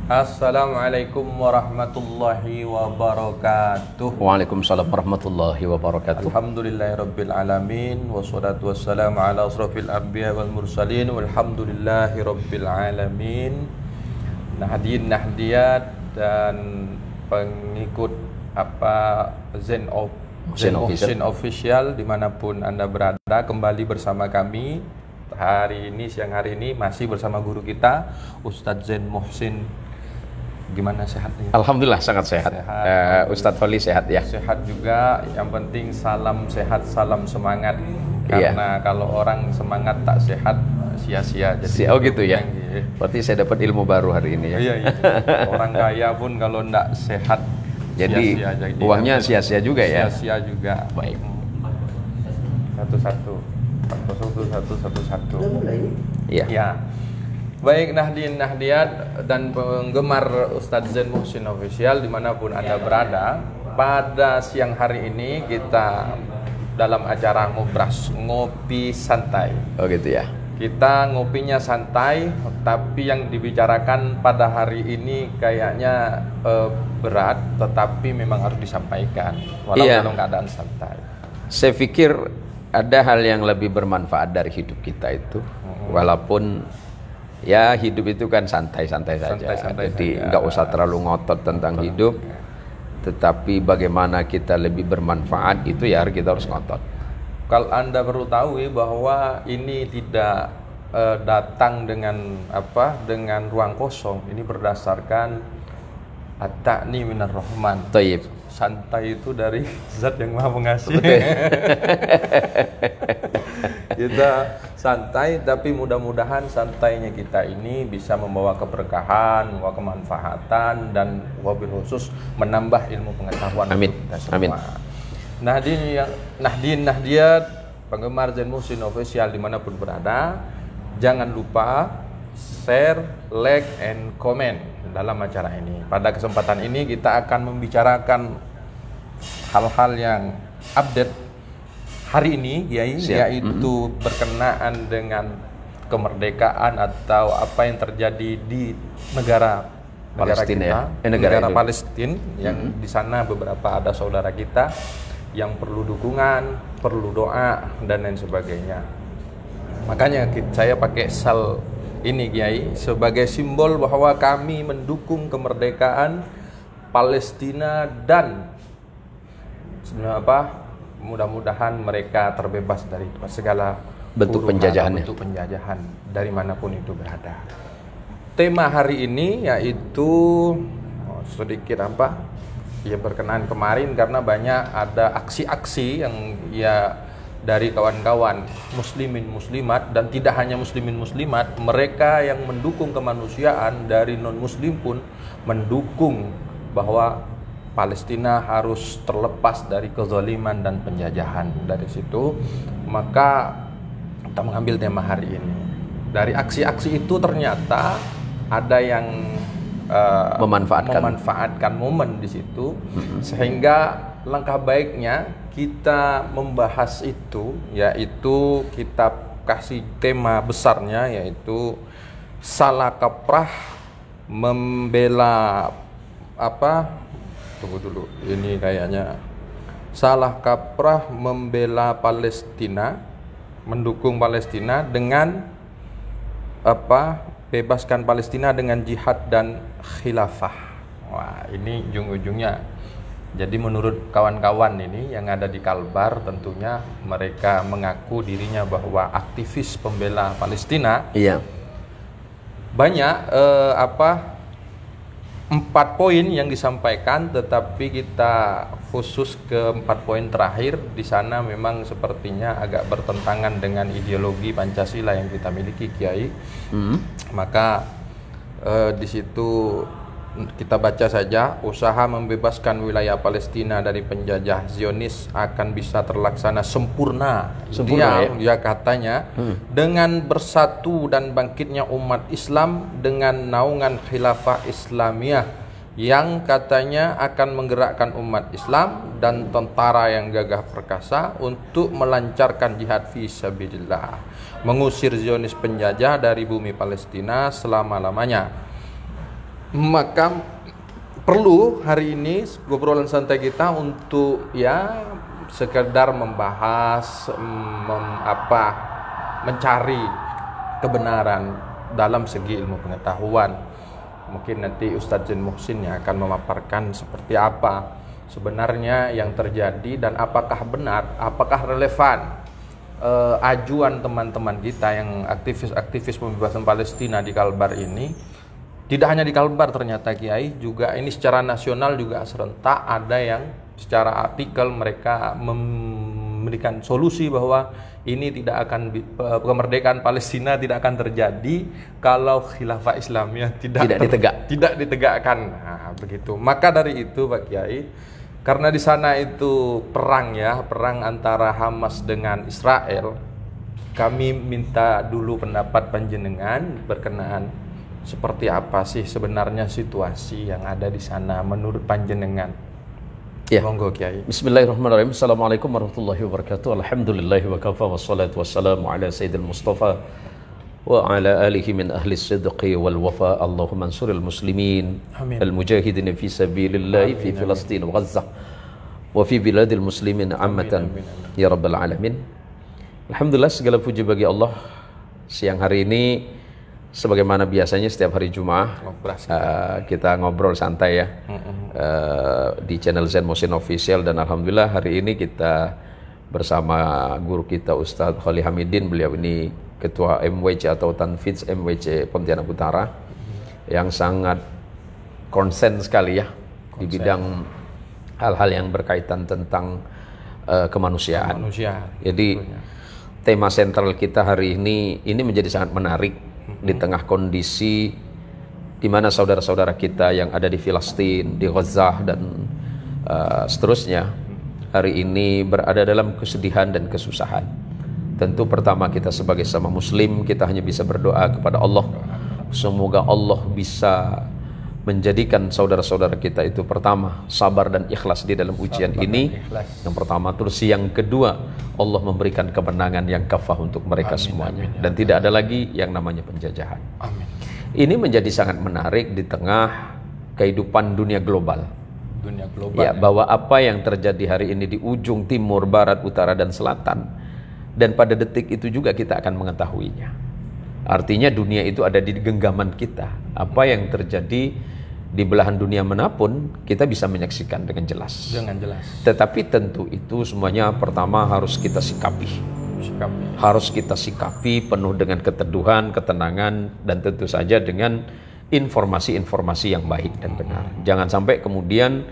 Assalamualaikum warahmatullahi wabarakatuh. Waalaikumsalam warahmatullahi wabarakatuh. Alhamdulillahirabbil alamin wassalatu wassalamu ala asrofil anbiya wal mursalin walhamdulillahirabbil alamin. Nahdien nahdiyat dan pengikut Zen Muhsin Official dimanapun Anda berada, kembali bersama kami siang hari ini masih bersama guru kita Ustadz Zen Muhsin. Gimana sehatnya? Alhamdulillah sangat sehat. Ustadz Fali sehat ya? Sehat juga. Yang penting salam sehat, salam semangat. Karena kalau orang semangat tak sehat sia-sia. Oh gitu ya. Berarti saya dapat ilmu baru hari ini ya. Iya. Orang kaya pun kalau tidak sehat jadi uangnya sia-sia juga ya. Sia-sia juga. Baik. Satu-satu. Iya. Ya. Baik Nahdien Nahdiyat dan penggemar Ustadz Zen Muhsin Official dimanapun Anda berada, pada siang hari ini kita dalam acara ngobras, ngopi santai. Oh gitu ya. Kita ngopinya santai, tapi yang dibicarakan pada hari ini kayaknya berat, tetapi memang harus disampaikan walau dalam keadaan santai. Saya pikir ada hal yang lebih bermanfaat dari hidup kita itu, walaupun ya hidup itu kan santai-santai saja, jadi nggak usah terlalu ngotot tentang hidup, tetapi bagaimana kita lebih bermanfaat itu ya kita harus ngotot. Kalau Anda perlu tahu bahwa ini tidak datang dengan dengan ruang kosong, ini berdasarkan at-ta'ni minar rahman. Tayyib. Santai itu dari zat yang maha pengasih. Kita santai, tapi mudah-mudahan santainya kita ini bisa membawa keberkahan, membawa kemanfaatan, dan wabil khusus menambah ilmu pengetahuan. Amin. Kita semua. Amin. Nahdien Nahdiyat, penggemar Zen Muhsin Official dimanapun berada, jangan lupa share, like, and comment dalam acara ini. Pada kesempatan ini kita akan membicarakan hal-hal yang update hari ini, yaitu berkenaan dengan kemerdekaan atau apa yang terjadi di negara Palestina, kita, negara Palestina, yang di sana beberapa ada saudara kita yang perlu dukungan, perlu doa, dan lain sebagainya. Makanya saya pakai sal ini Kiai sebagai simbol bahwa kami mendukung kemerdekaan Palestina dan mudah-mudahan mereka terbebas dari segala bentuk penjajahan dari manapun itu berada. Tema hari ini yaitu sedikit berkenaan kemarin, karena banyak ada aksi-aksi yang dari kawan-kawan muslimin muslimat, dan tidak hanya muslimin muslimat, mereka yang mendukung kemanusiaan dari non muslim pun mendukung bahwa Palestina harus terlepas dari kezaliman dan penjajahan. Dari situ maka kita mengambil tema hari ini. Dari aksi-aksi itu ternyata ada yang memanfaatkan momen di situ, sehingga langkah baiknya kita membahas itu, yaitu kita kasih tema besarnya, yaitu salah kaprah membela tunggu dulu, ini kayaknya salah kaprah membela Palestina, mendukung Palestina dengan bebaskan Palestina dengan jihad dan khilafah. Wah, ini ujung-ujungnya. Jadi menurut kawan-kawan ini yang ada di Kalbar, tentunya mereka mengaku dirinya bahwa aktivis pembela Palestina. Iya. Banyak 4 poin yang disampaikan, tetapi kita khusus ke 4 poin terakhir. Di sana memang sepertinya agak bertentangan dengan ideologi Pancasila yang kita miliki, Kiai. Maka di situ kita baca saja, usaha membebaskan wilayah Palestina dari penjajah Zionis akan bisa terlaksana sempurna dia katanya dengan bersatu dan bangkitnya umat Islam dengan naungan khilafah Islamiyah yang katanya akan menggerakkan umat Islam dan tentara yang gagah perkasa untuk melancarkan jihad fi sabilillah, mengusir Zionis penjajah dari bumi Palestina selama-lamanya. Maka perlu hari ini obrolan santai kita untuk ya sekedar membahas mencari kebenaran dalam segi ilmu pengetahuan. Mungkin nanti Ustadz Zain Muhsin yang akan memaparkan seperti apa sebenarnya yang terjadi dan apakah benar, apakah relevan ajuan teman-teman kita yang aktivis pembebasan Palestina di Kalbar ini. Tidak hanya di Kalbar ternyata Kiai, juga ini secara nasional juga serentak ada yang secara artikel mereka memberikan solusi bahwa ini tidak akan kemerdekaan Palestina tidak akan terjadi kalau khilafah Islamiyah tidak ditegakkan. Nah, begitu. Maka dari itu Pak Kiai, karena di sana itu perang antara Hamas dengan Israel, kami minta dulu pendapat panjenengan berkenaan seperti apa sih sebenarnya situasi yang ada di sana menurut panjenengan? Ya. Monggo Kiai. Bismillahirrahmanirrahim. Assalamualaikum warahmatullahi wabarakatuh. Alhamdulillahi wa kafa wassalatu wassalamu ala sayyidil Mustafa wa ala alihi min ahli sidqi wal wafa. Allahumma ansuril muslimin al mujahidin fi sabilillah fi Filastin wa Gaza wa fi biladil muslimin ammatan ya rabbal alamin. Alhamdulillah, segala puji bagi Allah. Siang hari ini sebagaimana biasanya setiap hari Jumat kita ngobrol santai ya di channel Zain Muhsin Official, dan alhamdulillah hari ini kita bersama guru kita Ustadz Khalil Hamidin. Beliau ini ketua MWC atau Tanfidz MWC Pontianak Utara yang sangat konsen sekali ya di bidang hal-hal yang berkaitan tentang kemanusiaan. Jadi tema sentral kita hari ini menjadi sangat menarik di tengah kondisi di mana saudara-saudara kita yang ada di Filastin, di Gaza dan seterusnya hari ini berada dalam kesedihan dan kesusahan. Tentu pertama kita sebagai sama muslim kita hanya bisa berdoa kepada Allah, semoga Allah bisa menjadikan saudara-saudara kita itu pertama sabar dan ikhlas di dalam ujian ini. Yang pertama, terus yang kedua Allah memberikan kemenangan yang kafah untuk mereka semuanya. Dan tidak ada lagi yang namanya penjajahan. Amin. Ini menjadi sangat menarik di tengah kehidupan dunia global. Ya, bahwa apa yang terjadi hari ini di ujung timur, barat, utara dan selatan, dan pada detik itu juga kita akan mengetahuinya. Artinya dunia itu ada di genggaman kita. Apa yang terjadi di belahan dunia manapun kita bisa menyaksikan dengan jelas. Tetapi tentu itu semuanya pertama harus kita sikapi. Harus kita sikapi penuh dengan keteduhan, ketenangan, dan tentu saja dengan informasi-informasi yang baik dan benar. Jangan sampai kemudian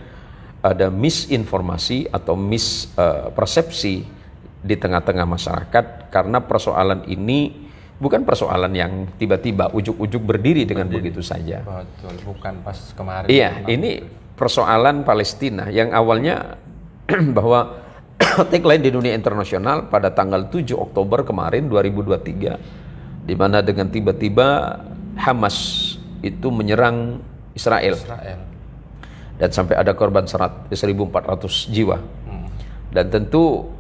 ada misinformasi atau mispersepsi di tengah-tengah masyarakat, karena persoalan ini bukan persoalan yang tiba-tiba ujuk-ujuk berdiri dengan begitu saja. Betul, bukan pas kemarin. Iya, ini persoalan Palestina yang awalnya bahwa tagline di dunia internasional pada tanggal 7 Oktober kemarin 2023, di mana dengan tiba-tiba Hamas itu menyerang Israel. Dan sampai ada korban 1.400 jiwa. Dan tentu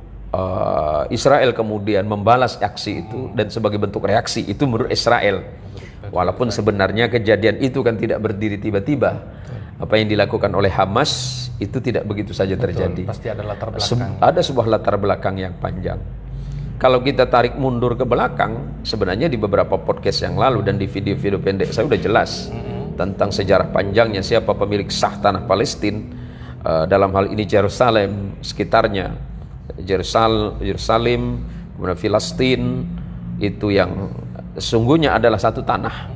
Israel kemudian membalas aksi itu, dan sebagai bentuk reaksi itu menurut Israel, walaupun sebenarnya kejadian itu kan tidak berdiri tiba-tiba. Apa yang dilakukan oleh Hamas itu tidak begitu saja terjadi. Pasti ada latar belakang. Ada sebuah latar belakang yang panjang. Kalau kita tarik mundur ke belakang, sebenarnya di beberapa podcast yang lalu dan di video-video pendek saya sudah jelas tentang sejarah panjangnya siapa pemilik sah tanah Palestina, dalam hal ini Yerusalem sekitarnya. Yerusalem, kemudian Filastin, itu yang sesungguhnya adalah satu tanah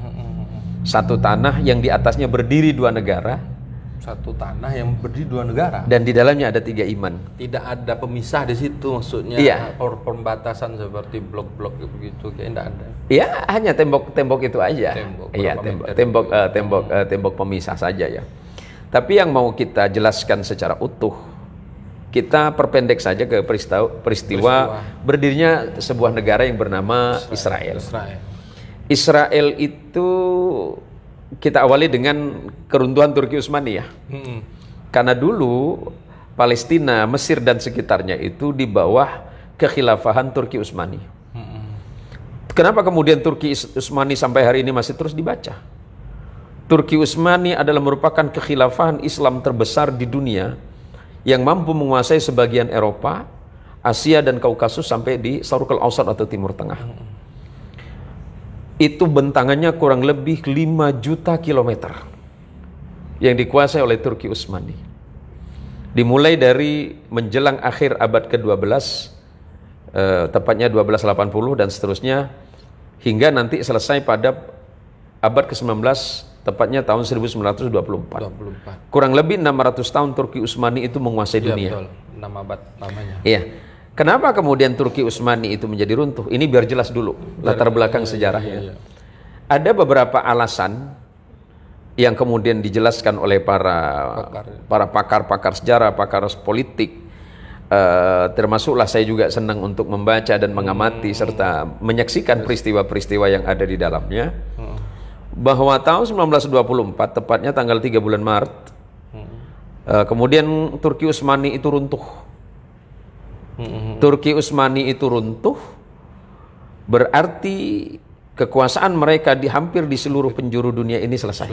yang di atasnya berdiri dua negara. Satu tanah yang berdiri dua negara. Dan di dalamnya ada 3 iman. Tidak ada pemisah di situ, maksudnya. Iya. Pembatasan seperti blok-blok begitu, kayak tidak ada. Iya, hanya tembok-tembok itu aja. Tembok pemisah saja ya. Tapi yang mau kita jelaskan secara utuh, kita perpendek saja ke peristiwa berdirinya sebuah negara yang bernama Israel. Israel itu kita awali dengan keruntuhan Turki Utsmaniyah. Karena dulu Palestina, Mesir dan sekitarnya itu di bawah kekhilafahan Turki Utsmani. Kenapa kemudian Turki Utsmani sampai hari ini masih terus dibaca? Turki Utsmani adalah merupakan kekhilafahan Islam terbesar di dunia yang mampu menguasai sebagian Eropa, Asia dan Kaukasus sampai di Syarqul Awsat atau Timur Tengah. Itu bentangannya kurang lebih 5 juta kilometer yang dikuasai oleh Turki Utsmani. Dimulai dari menjelang akhir abad ke-12, tepatnya 1280 dan seterusnya, hingga nanti selesai pada abad ke-19, tepatnya tahun 1924. Kurang lebih 600 tahun Turki Utsmani itu menguasai dunia. Betul. 6 abad namanya. Iya. Kenapa kemudian Turki Utsmani itu menjadi runtuh? Ini biar jelas dulu latar belakang sejarahnya. Ada beberapa alasan yang kemudian dijelaskan oleh para pakar sejarah, pakar politik. Termasuklah saya juga senang untuk membaca dan mengamati serta menyaksikan peristiwa-peristiwa yang ada di dalamnya. Bahwa tahun 1924, tepatnya tanggal 3 bulan Maret, kemudian Turki Utsmani itu runtuh. Turki Utsmani itu runtuh, berarti kekuasaan mereka hampir di seluruh penjuru dunia ini selesai.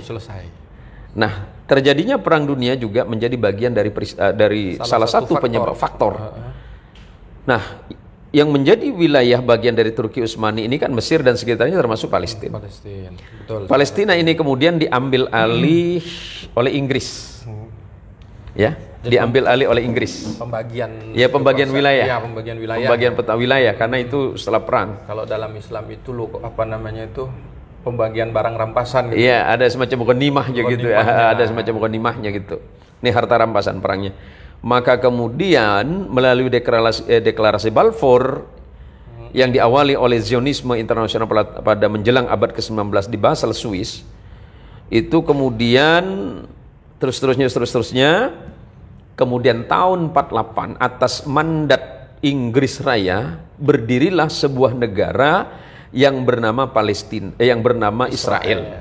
Nah, terjadinya perang dunia juga menjadi bagian dari salah satu penyebab faktor. Nah, yang menjadi wilayah bagian dari Turki Utsmani ini kan Mesir dan sekitarnya termasuk Palestina. Betul. Palestina ini kemudian diambil alih oleh Inggris. Ya, diambil alih oleh Inggris. Pembagian wilayah. Ya, pembagian wilayah. Pembagian peta wilayah karena itu setelah perang. Kalau dalam Islam itu pembagian barang rampasan gitu. Iya, ada semacam ghanimahnya gitu ya. Ada semacam ghanimahnya gitu. Ini harta rampasan perangnya. Maka kemudian melalui deklarasi Balfour yang diawali oleh Zionisme internasional pada menjelang abad ke-19 di Basel, Swiss, itu kemudian terus-terusnya, kemudian tahun 48 atas mandat Inggris Raya berdirilah sebuah negara yang bernama Palestina, yang bernama Israel.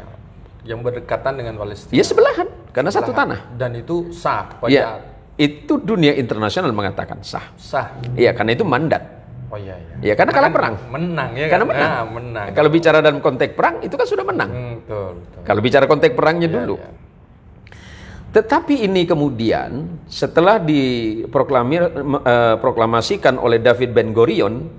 Yang berdekatan dengan Palestina. Ya sebelahan, karena satu tanah. Dan itu sah. Ya. Itu dunia internasional mengatakan sah. Iya, karena itu mandat. Oh iya. Ya, karena kalah perang. Menang ya. Karena kan? menang. Kalau bicara dalam konteks perang itu kan sudah menang. Betul. Kalau bicara konteks perangnya dulu. Ya. Tetapi ini kemudian setelah diproklamasikan oleh David Ben Gurion,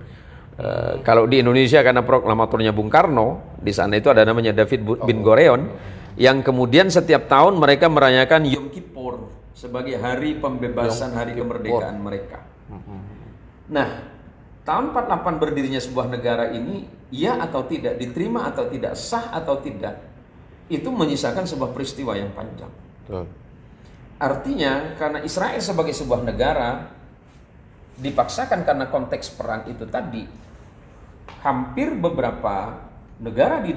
kalau di Indonesia karena proklamatornya Bung Karno, di sana itu ada namanya David Ben Gurion, yang kemudian setiap tahun mereka merayakan Yom Kippur sebagai hari pembebasan, hari kemerdekaan mereka. Nah, tahun 48 berdirinya sebuah negara ini, ya atau tidak, diterima atau tidak, sah atau tidak, itu menyisakan sebuah peristiwa yang panjang. Betul. Artinya, karena Israel sebagai sebuah negara dipaksakan karena konteks perang itu tadi, hampir beberapa negara di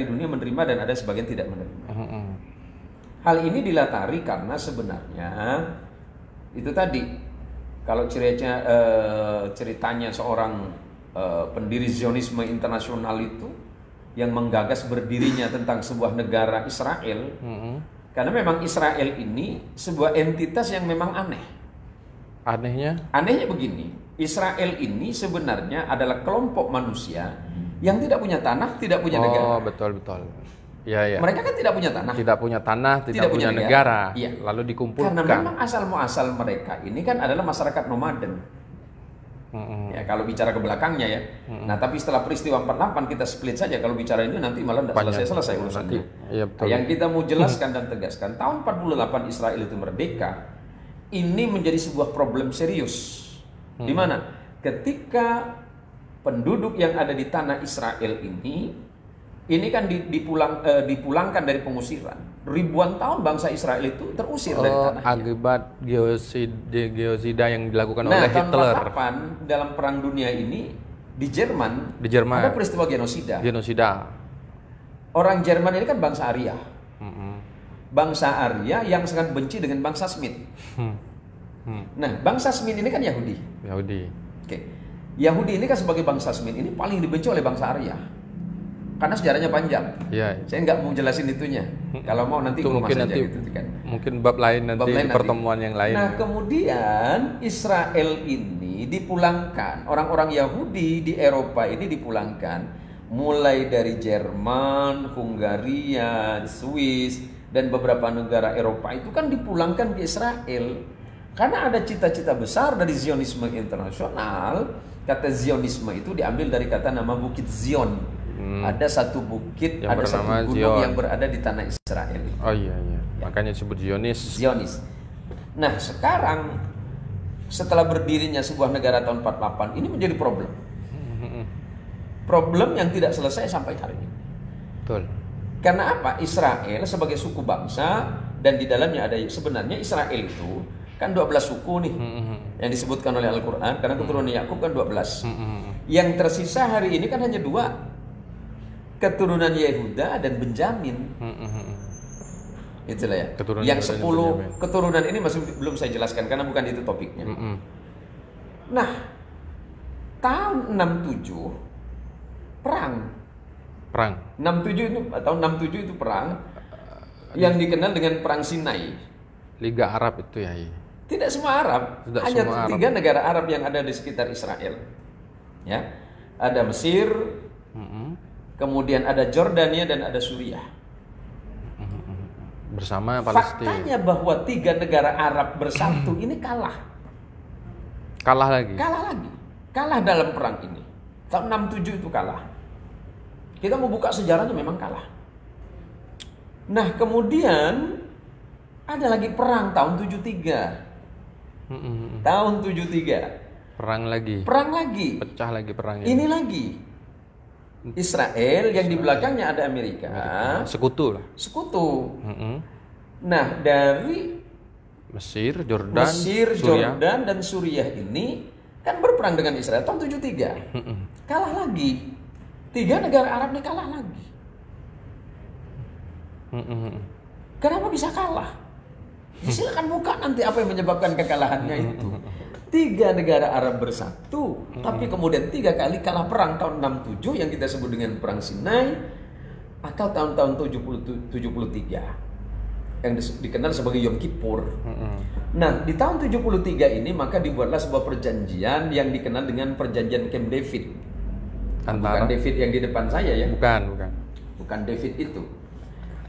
dunia menerima dan ada sebagian tidak menerima. Hal ini dilatari karena sebenarnya itu tadi, kalau ceritanya seorang pendiri Zionisme internasional itu yang menggagas berdirinya tentang sebuah negara Israel, karena memang Israel ini sebuah entitas yang memang aneh. Anehnya begini, Israel ini sebenarnya adalah kelompok manusia yang tidak punya tanah, tidak punya negara. Oh, betul. Ya. Mereka kan tidak punya tanah. Tidak punya negara. Ya. Lalu dikumpulkan. Karena memang asal mereka ini kan adalah masyarakat nomaden. Ya, kalau bicara ke belakangnya ya. Nah, tapi setelah peristiwa 48 kita split saja. Kalau bicara ini nanti malah tidak selesai urusannya. Ya, betul. Yang kita mau jelaskan dan tegaskan, tahun 48 Israel itu merdeka. Ini menjadi sebuah problem serius. Di mana ketika penduduk yang ada di tanah Israel ini kan dipulangkan dari pengusiran. Ribuan tahun bangsa Israel itu terusir dari tanahnya. Akibat geosida yang dilakukan oleh Hitler. Hitler. Tahun 48 dalam perang dunia ini di Jerman ada peristiwa genosida. Orang Jerman ini kan bangsa Arya. Bangsa Arya yang sangat benci dengan bangsa Smith. Nah, bangsa Smith ini kan Yahudi. Oke. Yahudi ini kan sebagai bangsa Smith ini paling dibenci oleh bangsa Arya. Karena sejarahnya panjang. Iya. Saya nggak mau jelasin itunya. Kalau mau nanti mungkin saja nanti gitu kan. Mungkin bab lain nanti pertemuan yang lain. Nah, kemudian Israel ini dipulangkan. Orang-orang Yahudi di Eropa ini dipulangkan mulai dari Jerman, Hungaria, Swiss, dan beberapa negara Eropa itu kan dipulangkan ke Israel. Karena ada cita-cita besar dari Zionisme internasional. Kata Zionisme itu diambil dari kata nama Bukit Zion. Ada satu bukit, yang ada satu gunung Zion, yang berada di tanah Israel. Oh iya, iya. Ya. Makanya disebut Zionis. Zionis. Nah sekarang setelah berdirinya sebuah negara tahun 48 ini menjadi problem. Problem yang tidak selesai sampai hari ini. Betul. Karena apa? Israel sebagai suku bangsa dan di dalamnya ada sebenarnya Israel itu kan 12 suku nih yang disebutkan oleh Al-Quran karena keturunan Yakub kan 12. Yang tersisa hari ini kan hanya 2, keturunan Yehuda dan Benjamin. Itulah ya. Keturunan yang 10 keturunan ini masih belum saya jelaskan karena bukan itu topiknya. Nah, tahun 67 perang. 67 itu tahun 67 itu perang yang dikenal dengan perang Sinai. Liga Arab itu ya. Tidak semua Arab, Tidak hanya semua 3 negara Arab yang ada di sekitar Israel. Ya. Ada Mesir, kemudian ada Jordania dan ada Suriah. Bersama Palestina. Faktanya bahwa 3 negara Arab bersatu ini kalah. Kalah lagi. Kalah dalam perang ini. Tahun 67 itu kalah. Kita mau buka sejarahnya memang kalah. Nah kemudian ada lagi perang tahun 73. Tahun 73. Perang lagi. Pecah lagi perangnya. Ini lagi. Israel yang di belakangnya ada Amerika. Sekutu lah. Nah dari Mesir, Jordan, Jordan dan Suriah ini kan berperang dengan Israel tahun 73. Kalah lagi. 3 negara Arab ini kalah lagi. Kenapa bisa kalah? Silakan buka nanti apa yang menyebabkan kekalahannya itu. 3 negara Arab bersatu, tapi kemudian 3 kali kalah perang tahun 67 yang kita sebut dengan perang Sinai atau tahun-tahun 73 yang dikenal sebagai Yom Kippur. Nah, di tahun 73 ini maka dibuatlah sebuah perjanjian yang dikenal dengan perjanjian Camp David. Bukan David yang di depan saya ya. Bukan David itu.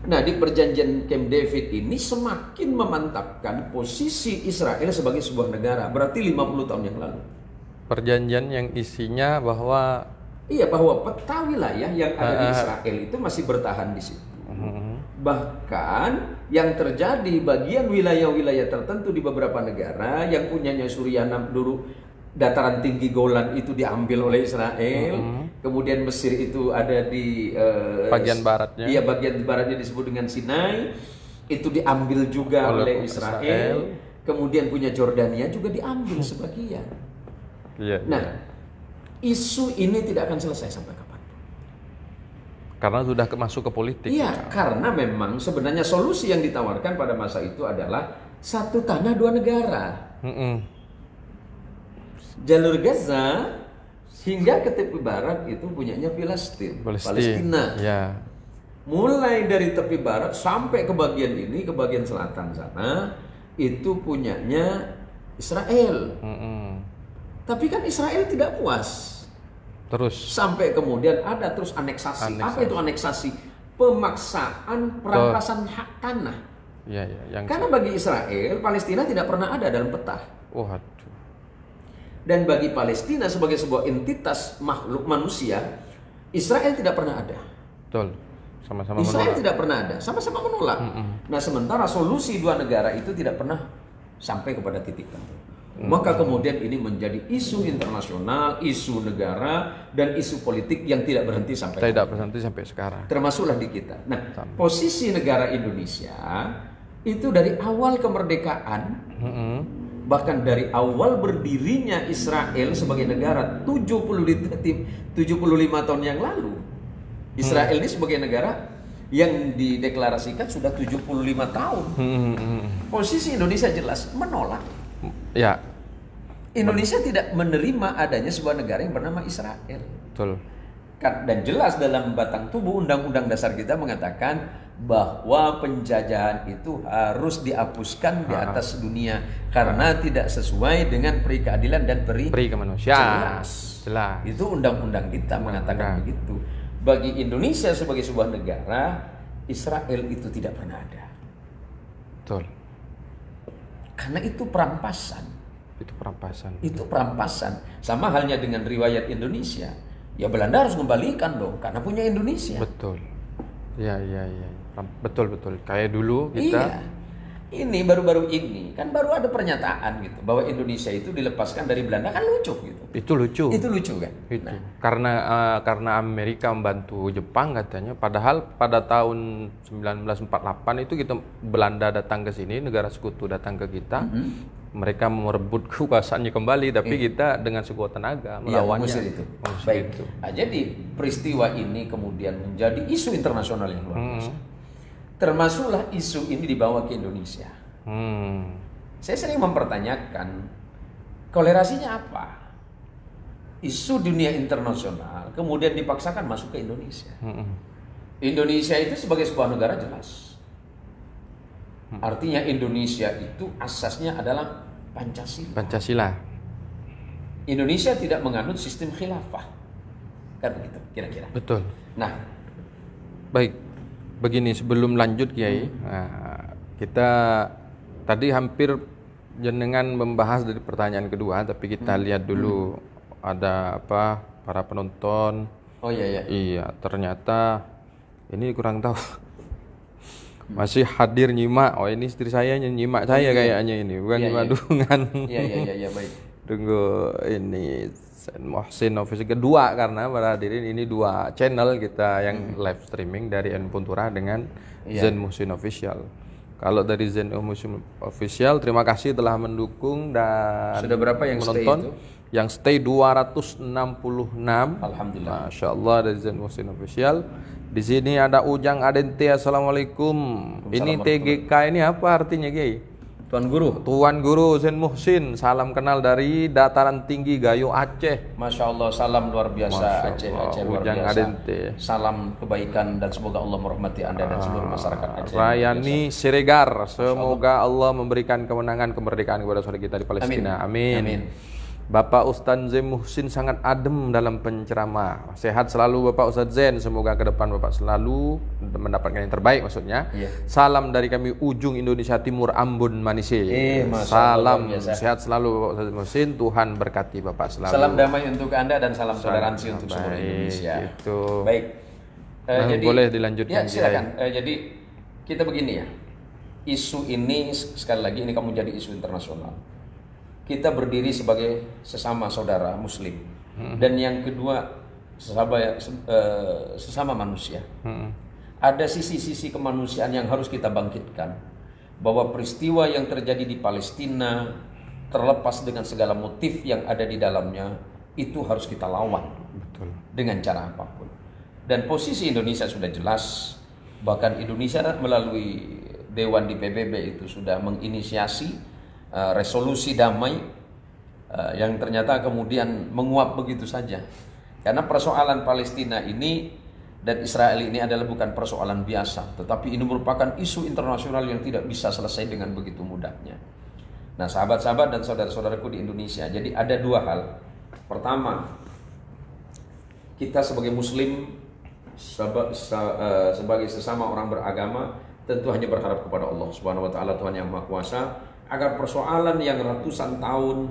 Nah, di perjanjian Camp David ini semakin memantapkan posisi Israel sebagai sebuah negara. Berarti 50 tahun yang lalu. Perjanjian yang isinya bahwa peta wilayah yang ada di Israel itu masih bertahan di situ. Bahkan yang terjadi bagian wilayah-wilayah tertentu di beberapa negara yang punyanya Suriah dulu dataran tinggi Golan itu diambil oleh Israel. Kemudian Mesir itu ada di bagian baratnya. Iya, bagian baratnya disebut dengan Sinai. Itu diambil juga oleh Israel. Kemudian punya Jordania juga diambil sebagian. Isu ini tidak akan selesai sampai kapan? Karena sudah masuk ke politik. Iya, karena memang sebenarnya solusi yang ditawarkan pada masa itu adalah 1 tanah 2 negara. Jalur Gaza hingga ke tepi barat itu punyanya Palestina. Ya. Mulai dari tepi barat sampai ke bagian ini, ke bagian selatan sana itu punyanya Israel. Tapi kan Israel tidak puas. Terus sampai kemudian ada terus aneksasi. Apa itu aneksasi? Pemaksaan perampasan hak tanah. Karena bagi Israel Palestina tidak pernah ada dalam peta. Dan bagi Palestina sebagai sebuah entitas makhluk manusia, Israel tidak pernah ada. Betul. Sama-sama Israel menolak. tidak pernah ada, sama-sama menolak. Nah, sementara solusi 2 negara itu tidak pernah sampai kepada titik tertentu. Maka kemudian ini menjadi isu internasional, isu negara, dan isu politik yang tidak berhenti sampai sekarang. Termasuklah di kita. Nah, posisi negara Indonesia itu dari awal kemerdekaan, bahkan dari awal berdirinya Israel sebagai negara 75 tahun yang lalu. Israel ini sebagai negara yang dideklarasikan sudah 75 tahun. Posisi Indonesia jelas menolak. Ya. Indonesia tidak menerima adanya sebuah negara yang bernama Israel. Betul. Dan jelas dalam batang tubuh Undang-Undang Dasar kita mengatakan bahwa penjajahan itu harus dihapuskan di atas dunia karena tidak sesuai dengan peri keadilan dan peri kemanusiaan. Jelas. Itu undang-undang kita mengatakan begitu. bagi Indonesia sebagai sebuah negara, Israel itu tidak pernah ada. Betul. Karena itu perampasan. Itu perampasan. Sama halnya dengan riwayat Indonesia. Ya Belanda harus kembalikan dong, karena punya Indonesia. Betul. Iya. Betul. Kayak dulu kita. Iya. Ini baru-baru ini kan baru ada pernyataan gitu bahwa Indonesia itu dilepaskan dari Belanda, kan lucu gitu. Itu lucu kan? Itu. Nah. Karena Amerika membantu Jepang katanya. Padahal pada tahun 1948 itu kita Belanda datang ke sini, negara sekutu datang ke kita. Mereka merebut kekuasaannya kembali, tapi kita dengan sekuat tenaga melawannya. Mengusir itu. Baik. Nah, jadi peristiwa ini kemudian menjadi isu internasional yang luar biasa. Termasuklah isu ini dibawa ke Indonesia. Saya sering mempertanyakan kolerasinya apa? Isu dunia internasional kemudian dipaksakan masuk ke Indonesia. Indonesia itu sebagai sebuah negara jelas. Artinya Indonesia itu asasnya adalah Pancasila. Indonesia tidak menganut sistem khilafah. Kan begitu kira-kira. Betul. Nah, baik. Begini, sebelum lanjut Kiai, kita tadi hampir jenengan membahas dari pertanyaan kedua, tapi kita lihat dulu ada apa para penonton. Oh iya. Iya, ternyata ini kurang tahu. Masih hadir nyimak. Oh, ini istri saya nyimak saya kayaknya ini, bukan nyimak dukungan. Iya, baik. Tunggu ini Zain Muhsin Official kedua, karena para hadirin ini dua channel kita yang live streaming dari N Puntura dengan Zain Muhsin Official. Kalau dari Zain Muhsin Official, terima kasih telah mendukung dan sudah berapa yang menonton. Stay itu? Yang stay 266. Alhamdulillah. Masya Allah dari Zain Muhsin Official. Di sini ada Ujang Adente, assalamualaikum. Ini TGK ini apa artinya, Kiai? Tuan Guru Zain Muhsin, salam kenal dari dataran tinggi Gayo Aceh. Masya Allah, salam luar biasa. Aceh luar biasa. Adente. Salam kebaikan dan semoga Allah merahmati Anda dan seluruh masyarakat Aceh. Rayani Siregar, semoga Allah memberikan kemenangan kemerdekaan kepada saudara kita di Palestina. Amin. Bapak Ustadz Zain Muhsin sangat adem dalam penceramah. Sehat selalu Bapak Ustadz Zain. Semoga ke depan Bapak selalu mendapatkan yang terbaik maksudnya. Salam dari kami ujung Indonesia Timur, Ambon, Manise. Salam sehat selalu Bapak Ustadz Muhsin. Tuhan berkati Bapak selalu. Salam damai untuk Anda dan salam toleransi untuk seluruh Indonesia. Itu. Baik. Jadi boleh dilanjutkan. Ya, silakan. Jadi kita begini ya. Isu ini sekali lagi ini kamu jadi isu internasional. Kita berdiri sebagai sesama saudara Muslim, dan yang kedua sesama manusia. Ada sisi-sisi kemanusiaan yang harus kita bangkitkan, bahwa peristiwa yang terjadi di Palestina, terlepas dengan segala motif yang ada di dalamnya, itu harus kita lawan. Betul. Dengan cara apapun. Dan posisi Indonesia sudah jelas, bahkan Indonesia melalui Dewan di PBB itu sudah menginisiasi resolusi damai yang ternyata kemudian menguap begitu saja. Karena persoalan Palestina ini dan Israel ini adalah bukan persoalan biasa, tetapi ini merupakan isu internasional yang tidak bisa selesai dengan begitu mudahnya. Nah, sahabat-sahabat dan saudara-saudaraku di Indonesia, jadi ada dua hal. Pertama, kita sebagai Muslim, sebagai sesama orang beragama, tentu hanya berharap kepada Allah Subhanahu wa taala, Tuhan yang Maha Kuasa, agar persoalan yang ratusan tahun,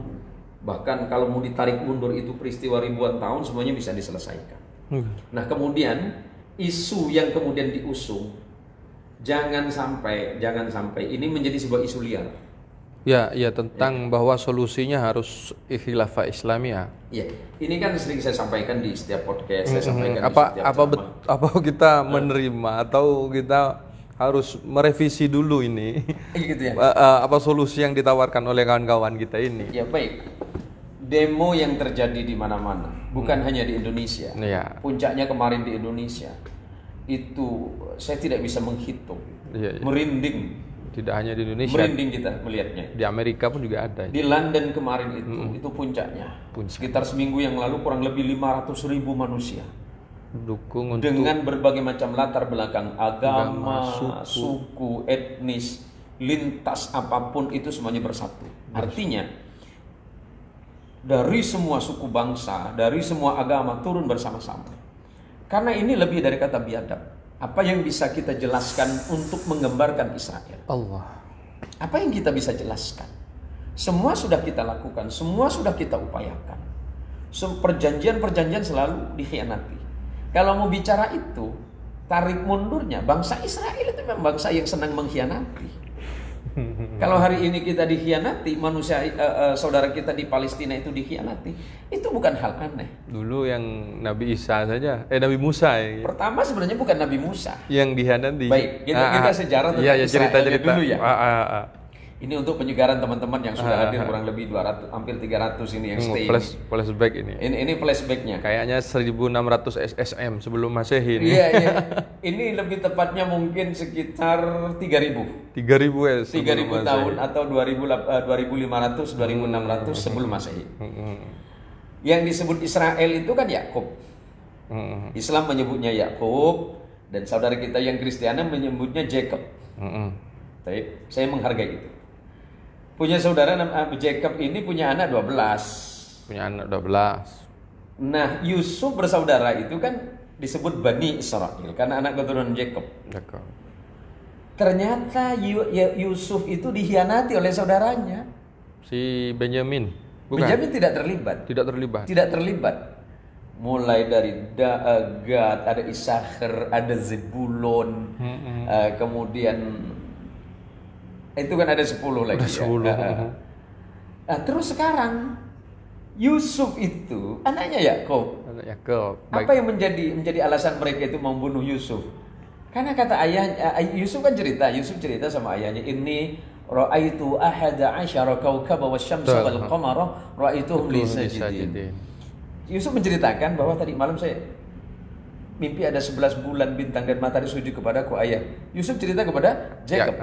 bahkan kalau mau ditarik mundur itu peristiwa ribuan tahun, semuanya bisa diselesaikan. Nah, kemudian isu yang kemudian diusung, jangan sampai ini menjadi sebuah isu liar. Ya tentang bahwa solusinya harus khilafah Islamiyah. Ya, ini kan sering saya sampaikan di setiap podcast, saya sampaikan di setiap apa kita menerima atau kita harus merevisi dulu ini, gitu ya. Apa solusi yang ditawarkan oleh kawan-kawan kita ini? Ya baik, demo yang terjadi di mana-mana, bukan hanya di Indonesia. Puncaknya kemarin di Indonesia, itu saya tidak bisa menghitung, merinding. Tidak hanya di Indonesia, merinding kita melihatnya. Di Amerika pun juga ada. Di London kemarin itu puncaknya. Sekitar seminggu yang lalu kurang lebih 500.000 manusia. Dukung untuk dengan berbagai macam latar belakang agama, suku, etnis, lintas apapun itu semuanya bersatu. Artinya dari semua suku bangsa, dari semua agama turun bersama-sama. Karena ini lebih dari kata biadab. Apa yang bisa kita jelaskan untuk menggambarkan Israel? Allah. Apa yang kita bisa jelaskan? Semua sudah kita lakukan, semua sudah kita upayakan. Perjanjian-perjanjian selalu dikhianati. Kalau mau bicara itu, tarik mundurnya, bangsa Israel itu memang bangsa yang senang mengkhianati. Kalau hari ini kita dikhianati, manusia saudara kita di Palestina itu dikhianati, itu bukan hal aneh. Dulu yang Nabi Isa saja, Nabi Musa ya. Pertama sebenarnya bukan Nabi Musa Yang dikhianati. Baik, kita sejarah tentang iya, Israel cerita dulu ya. Ini Ini untuk penyegaran teman-teman yang sudah hadir kurang lebih 200, hampir 300 ini yang stay. Flashback ini. Ini flashbacknya. Kayaknya 1600 SM sebelum Masehi ini. Iya, iya. Ini lebih tepatnya mungkin sekitar 3000. 3000 ya. 3000 tahun atau 2500, 2600 sebelum Masehi. Yang disebut Israel itu kan Yakub. Islam menyebutnya Yakub dan saudara kita yang Kristiani menyebutnya Jacob. Baik, saya menghargai itu. Punya saudara Jacob ini punya anak 12. Punya anak 12. Nah, Yusuf bersaudara itu kan disebut Bani Israel karena anak keturunan Jacob. Ternyata Yusuf itu dikhianati oleh saudaranya. Si Benyamin. Bukan. Benyamin tidak terlibat. Tidak terlibat. Mulai dari Gad, ada Isakhar, ada Zebulon, kemudian itu kan ada 10 lagi. Ada 10. Nah, terus sekarang Yusuf itu anaknya Yakub. Apa yang menjadi alasan mereka itu membunuh Yusuf? Karena kata ayahnya, Yusuf cerita sama ayahnya, ini ra'aitu ahada asyara kawkaba wasyamsa wal qamara ra'aituhum li sajidin. Yusuf menceritakan bahwa tadi malam saya mimpi ada 11 bulan bintang dan matahari sujud kepadaku, ayah. Yusuf cerita kepada Jacob,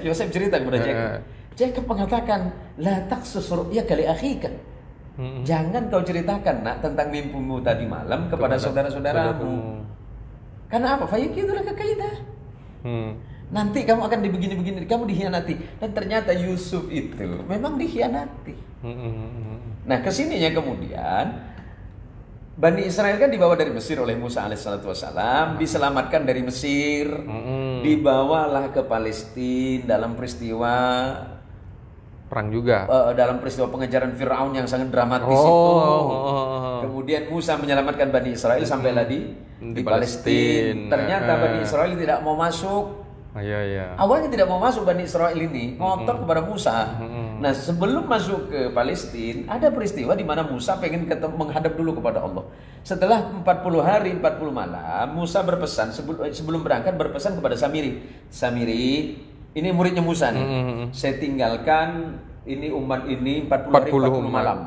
Yosef cerita kepada Jacob. Jacob mengatakan, la taqsus ru'yaka li akhika. Jangan kau ceritakan nak tentang mimpimu tadi malam kepada saudara-saudaramu. Karena apa? Fayakidulaka kaidah. Nanti kamu akan begini-begini, kamu dikhianati. Dan ternyata Yusuf itu memang dikhianati. Nah, kesininya kemudian Bani Israel kan dibawa dari Mesir oleh Musa alaihissalatu wassalam, diselamatkan dari Mesir, dibawalah ke Palestina dalam peristiwa perang juga. Dalam peristiwa pengejaran Firaun yang sangat dramatis itu. Kemudian Musa menyelamatkan Bani Israel sampailah di Palestina. Ternyata Bani Israel tidak mau masuk. Awalnya tidak mau masuk Bani Israel ini, ngotot kepada Musa. Nah, sebelum masuk ke Palestina, ada peristiwa di mana Musa pengen menghadap dulu kepada Allah. Setelah 40 hari 40 malam, Musa berpesan sebelum berangkat berpesan kepada Samiri. Samiri, ini muridnya Musa nih. Saya tinggalkan ini umat ini 40 hari 40 malam.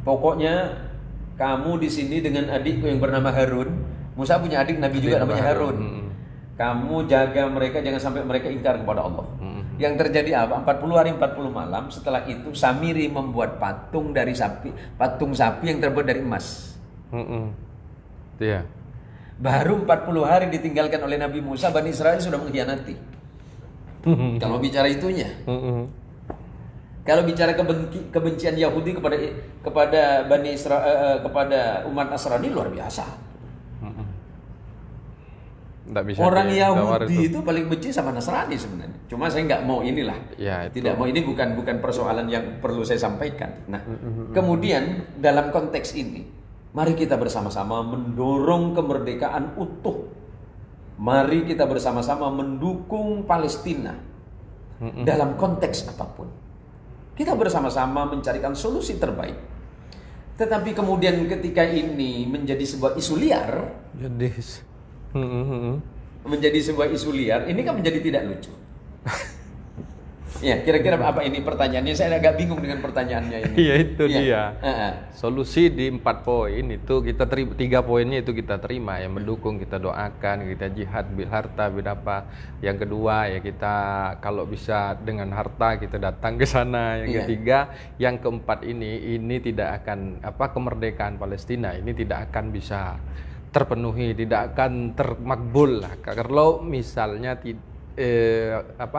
Pokoknya kamu di sini dengan adikku yang bernama Harun. Musa punya adik Nabi juga namanya Harun. Kamu jaga mereka jangan sampai mereka ingkar kepada Allah. Yang terjadi apa? 40 hari 40 malam. Setelah itu Samiri membuat patung sapi yang terbuat dari emas. Baru 40 hari ditinggalkan oleh Nabi Musa, Bani Israel sudah mengkhianati. Kalau bicara itunya. Kalau bicara kebencian Yahudi kepada Bani Israel, kepada umat Nasrani luar biasa. Orang Yahudi itu paling benci sama Nasrani sebenarnya. Cuma saya nggak mau inilah. Tidak mau, ini bukan persoalan yang perlu saya sampaikan. Nah, kemudian dalam konteks ini, mari kita bersama-sama mendorong kemerdekaan utuh. Mari kita bersama-sama mendukung Palestina dalam konteks apapun. Kita bersama-sama mencarikan solusi terbaik. Tetapi kemudian ketika ini menjadi sebuah isu liar, menjadi sebuah isu liar, ini kan menjadi tidak lucu. Ya, kira-kira apa ini pertanyaannya? Saya agak bingung dengan pertanyaannya ini. Iya, itu dia. Solusi di 4 poin itu kita 3 poinnya itu kita terima, yang mendukung, kita doakan, kita jihad bil harta bil apa. Yang kedua ya kita kalau bisa dengan harta kita datang ke sana. Yang ketiga, yang keempat ini tidak akan kemerdekaan Palestina ini tidak akan bisa terpenuhi, tidak akan termakbul lah kalau misalnya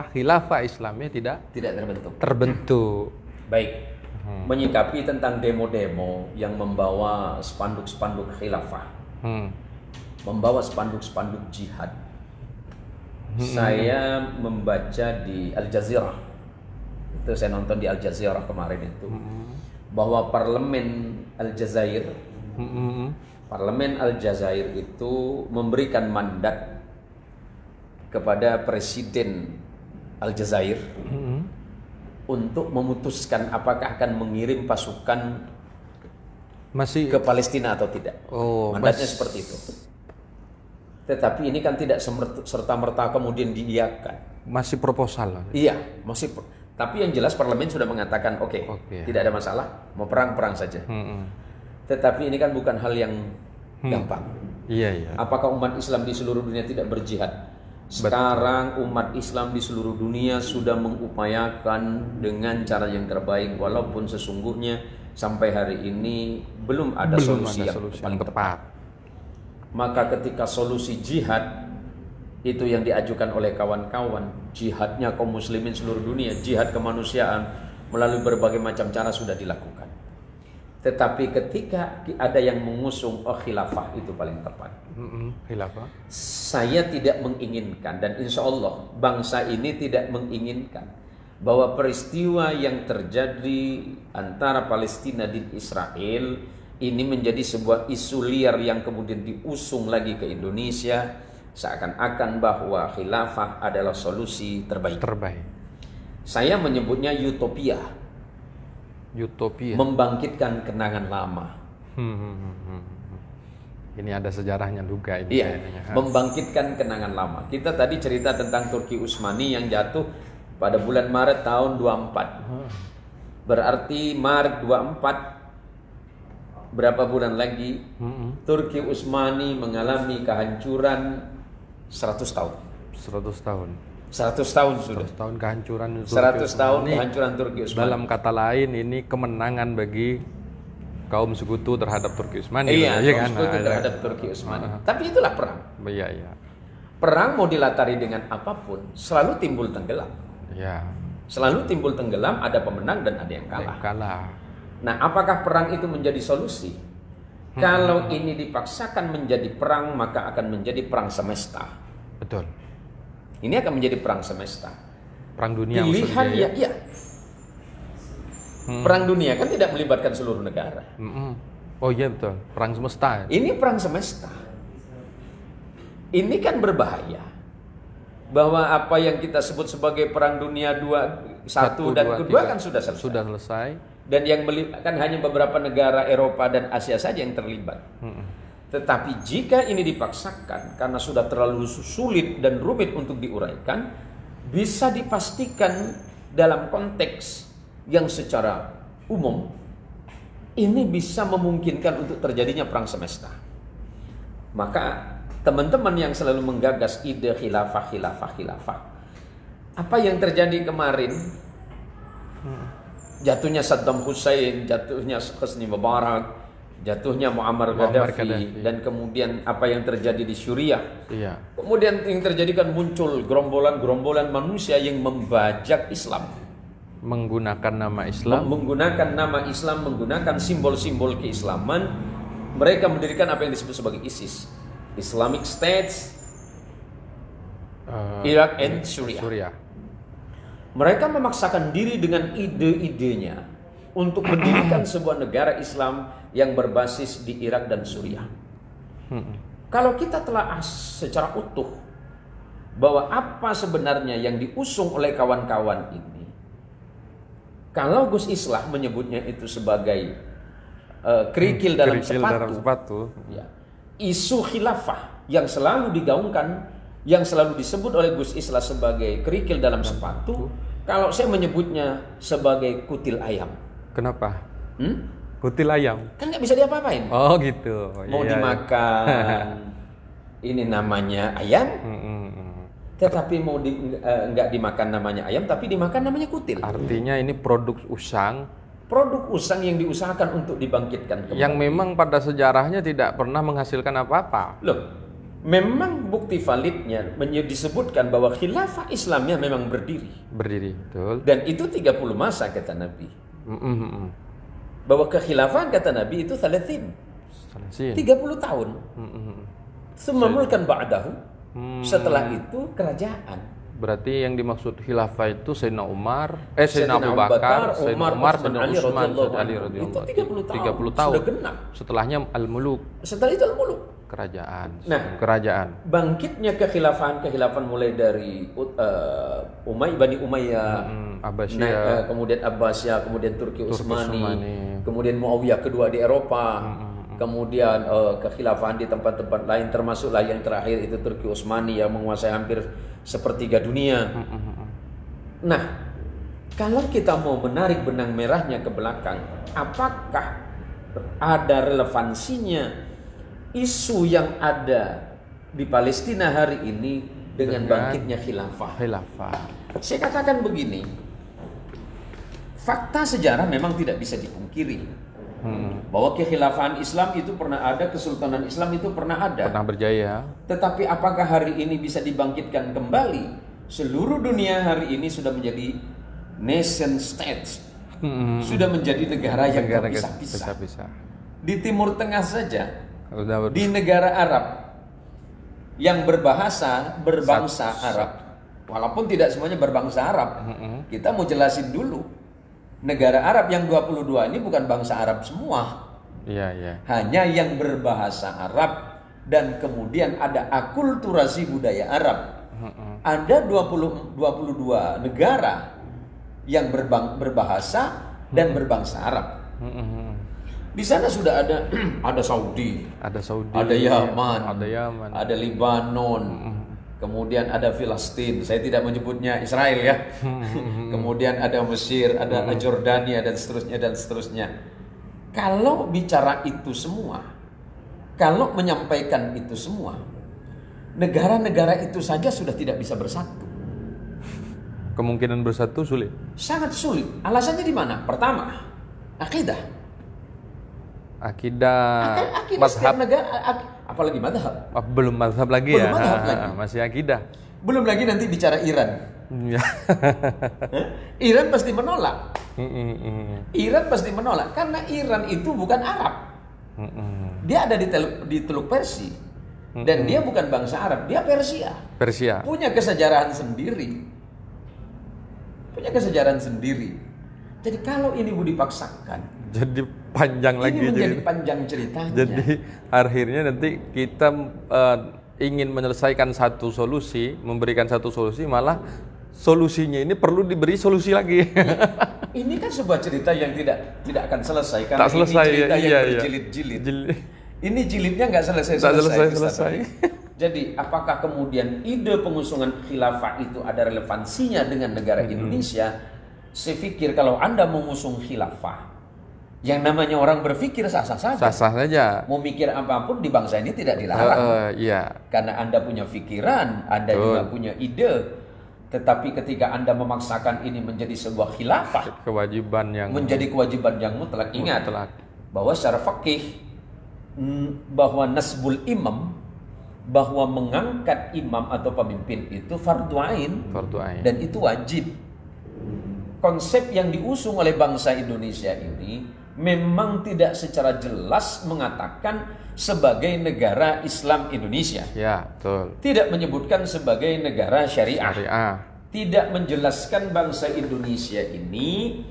khilafah Islamnya tidak terbentuk. Baik. Menyikapi tentang demo-demo yang membawa spanduk-spanduk khilafah. membawa spanduk-spanduk jihad. Saya membaca di Al Jazeera, itu saya nonton di Al Jazeera kemarin itu, bahwa parlemen Aljazair itu memberikan mandat kepada Presiden Aljazair untuk memutuskan apakah akan mengirim pasukan ke Palestina atau tidak. Mandatnya seperti itu. Tetapi ini kan tidak serta-merta kemudian diiyakan. Masih proposal. Iya, masih. Tapi yang jelas parlemen sudah mengatakan oke, tidak ada masalah, mau perang saja. Tetapi ini kan bukan hal yang gampang. Iya. Apakah umat Islam di seluruh dunia tidak berjihad? Sekarang umat Islam di seluruh dunia sudah mengupayakan dengan cara yang terbaik, walaupun sesungguhnya sampai hari ini belum ada solusi yang paling tepat. Maka ketika solusi jihad itu yang diajukan oleh kawan-kawan, jihadnya kaum muslimin seluruh dunia, jihad kemanusiaan melalui berbagai macam cara sudah dilakukan. Tetapi ketika ada yang mengusung khilafah, itu paling tepat. Khilafah. Saya tidak menginginkan, dan insya Allah bangsa ini tidak menginginkan bahwa peristiwa yang terjadi antara Palestina dan Israel ini menjadi sebuah isu liar yang kemudian diusung lagi ke Indonesia, seakan-akan bahwa khilafah adalah solusi terbaik. Saya menyebutnya utopia. Membangkitkan kenangan lama. Ini ada sejarahnya juga ini. Iya, membangkitkan kenangan lama. Kita tadi cerita tentang Turki Utsmani yang jatuh pada bulan Maret tahun 24. Berarti Maret 24, berapa bulan lagi Turki Utsmani mengalami kehancuran 100 tahun. 100 tahun sudah. 100 tahun kehancuran Turki 100 tahun kehancuran Turki Utsmani. Dalam kata lain ini kemenangan bagi kaum sekutu terhadap Turki Utsmani. Iya, kaum sekutu terhadap Turki Utsmani. Tapi itulah perang. Iya. Perang mau dilatari dengan apapun, selalu timbul tenggelam. Iya. Selalu timbul tenggelam, ada pemenang dan ada yang kalah. Nah, apakah perang itu menjadi solusi? Kalau ini dipaksakan menjadi perang, maka akan menjadi perang semesta. Betul. Ini akan menjadi perang semesta. Perang dunia. Pilihan ya. Perang dunia kan tidak melibatkan seluruh negara. Oh iya betul. Perang semesta. Ini perang semesta. Ini kan berbahaya. Bahwa apa yang kita sebut sebagai perang dunia 1 dan kedua kan sudah selesai. Dan yang kan hanya beberapa negara Eropa dan Asia saja yang terlibat. Tetapi jika ini dipaksakan karena sudah terlalu sulit dan rumit untuk diuraikan, bisa dipastikan dalam konteks yang secara umum ini bisa memungkinkan untuk terjadinya perang semesta. Maka teman-teman yang selalu menggagas ide khilafah, apa yang terjadi kemarin? Jatuhnya Saddam Hussein, jatuhnya Hosni Mubarak, jatuhnya Muammar Gaddafi, dan kemudian apa yang terjadi di Suriah. Iya. Kemudian yang terjadi kan muncul gerombolan-gerombolan manusia yang membajak Islam. Menggunakan nama Islam. Menggunakan simbol-simbol keislaman. Mereka mendirikan apa yang disebut sebagai ISIS. Islamic States, Iraq and Syria. Mereka memaksakan diri dengan ide-idenya untuk mendirikan sebuah negara Islam yang berbasis di Irak dan Suriah. Kalau kita telah secara utuh bahwa apa sebenarnya yang diusung oleh kawan-kawan ini, kalau Gus Islah menyebutnya itu sebagai kerikil dalam sepatu, ya, isu khilafah yang selalu digaungkan, yang selalu disebut oleh Gus Islah sebagai kerikil dalam sepatu, kalau saya menyebutnya sebagai kutil ayam. Kenapa? Kutil ayam? Kan nggak bisa diapa-apain. Oh gitu. Mau dimakan, ini namanya ayam. Tetapi mau nggak dimakan namanya ayam, tapi dimakan namanya kutil. Artinya ini produk usang. Produk usang yang diusahakan untuk dibangkitkan kembali. Yang memang pada sejarahnya tidak pernah menghasilkan apa-apa. Loh, memang bukti validnya disebutkan bahwa khilafah Islamnya memang berdiri. Betul. Dan itu 30 masa kata Nabi. Bahwa kekhilafahan kata Nabi itu 30 tahun. Tsumma mulkan ba'dahu. Setelah itu kerajaan. Berarti yang dimaksud khilafah itu Sayyidina Abu Bakar, Sayyidina Umar, Sayyidina Utsman, Sayyidina Ali radhiyallahu anhu. 30 tahun. Sudah genap. Setelahnya al-muluk. Setelah itu al-muluk. Kerajaan. Nah, kerajaan. Bangkitnya kekhilafahan mulai dari Bani Umayyah, Abbasiyah, kemudian Abbasiyah, kemudian Turki Utsmani, kemudian Muawiyah kedua di Eropa, kemudian kekhilafahan di tempat-tempat lain, termasuklah yang terakhir itu Turki Utsmani yang menguasai hampir sepertiga dunia. Nah, kalau kita mau menarik benang merahnya ke belakang, apakah ada relevansinya isu yang ada di Palestina hari ini dengan bangkitnya khilafah? Saya katakan begini, fakta sejarah memang tidak bisa dipungkiri bahwa kekhilafahan Islam itu pernah ada, kesultanan Islam itu pernah ada, pernah berjaya. Tetapi apakah hari ini bisa dibangkitkan kembali? Seluruh dunia hari ini sudah menjadi nation states, sudah menjadi negara yang terpisah-pisah. Di Timur Tengah saja, di negara Arab yang berbangsa Arab, walaupun tidak semuanya berbangsa Arab, kita mau jelasin dulu. Negara Arab yang 22 ini bukan bangsa Arab semua. Hanya yang berbahasa Arab dan kemudian ada akulturasi budaya Arab. Ada 22 negara yang berbahasa dan berbangsa Arab. Di sana sudah ada Saudi, ada Yaman, ada Libanon, kemudian ada Filistin. Saya tidak menyebutnya Israel ya. Kemudian ada Mesir, ada Jordania dan seterusnya. Kalau bicara itu semua, kalau menyampaikan itu semua, negara-negara itu saja sudah tidak bisa bersatu. Kemungkinan bersatu sulit. Sangat sulit. Alasannya di mana? Pertama, akidah. Mazhab negara, apalagi mazhab. Belum mazhab lagi ya. Masih akidah. Belum lagi nanti bicara Iran. Iran pasti menolak. Iran pasti menolak karena Iran itu bukan Arab. Dia ada di Teluk Persia dan dia bukan bangsa Arab, dia Persia. Punya kesejarahan sendiri. Jadi kalau ini mau dipaksakan, jadi panjang lagi. Ini menjadi panjang ceritanya. Jadi akhirnya nanti kita ingin menyelesaikan satu solusi, memberikan satu solusi, malah solusinya ini perlu diberi solusi lagi. Ini kan sebuah cerita yang tidak akan selesai karena tak selesai, ini cerita yang berjilid-jilid. berjilid-jilid. Ini jilidnya nggak selesai. Jadi apakah kemudian ide pengusungan khilafah itu ada relevansinya dengan negara Indonesia? Saya pikir kalau Anda mengusung khilafah, yang namanya orang berpikir sah-sah saja. Mau mikir apapun di bangsa ini tidak dilarang. Karena Anda punya pikiran, Anda juga punya ide. Tetapi ketika Anda memaksakan ini menjadi sebuah khilafah, menjadi kewajiban yang mutlak. Ingat bahwa secara fikih, bahwa nasbul imam, bahwa mengangkat imam atau pemimpin itu fardu ain, dan itu wajib. Konsep yang diusung oleh bangsa Indonesia ini memang tidak secara jelas mengatakan sebagai negara Islam Indonesia. Tidak menyebutkan sebagai negara syariah. Tidak menjelaskan bangsa Indonesia ini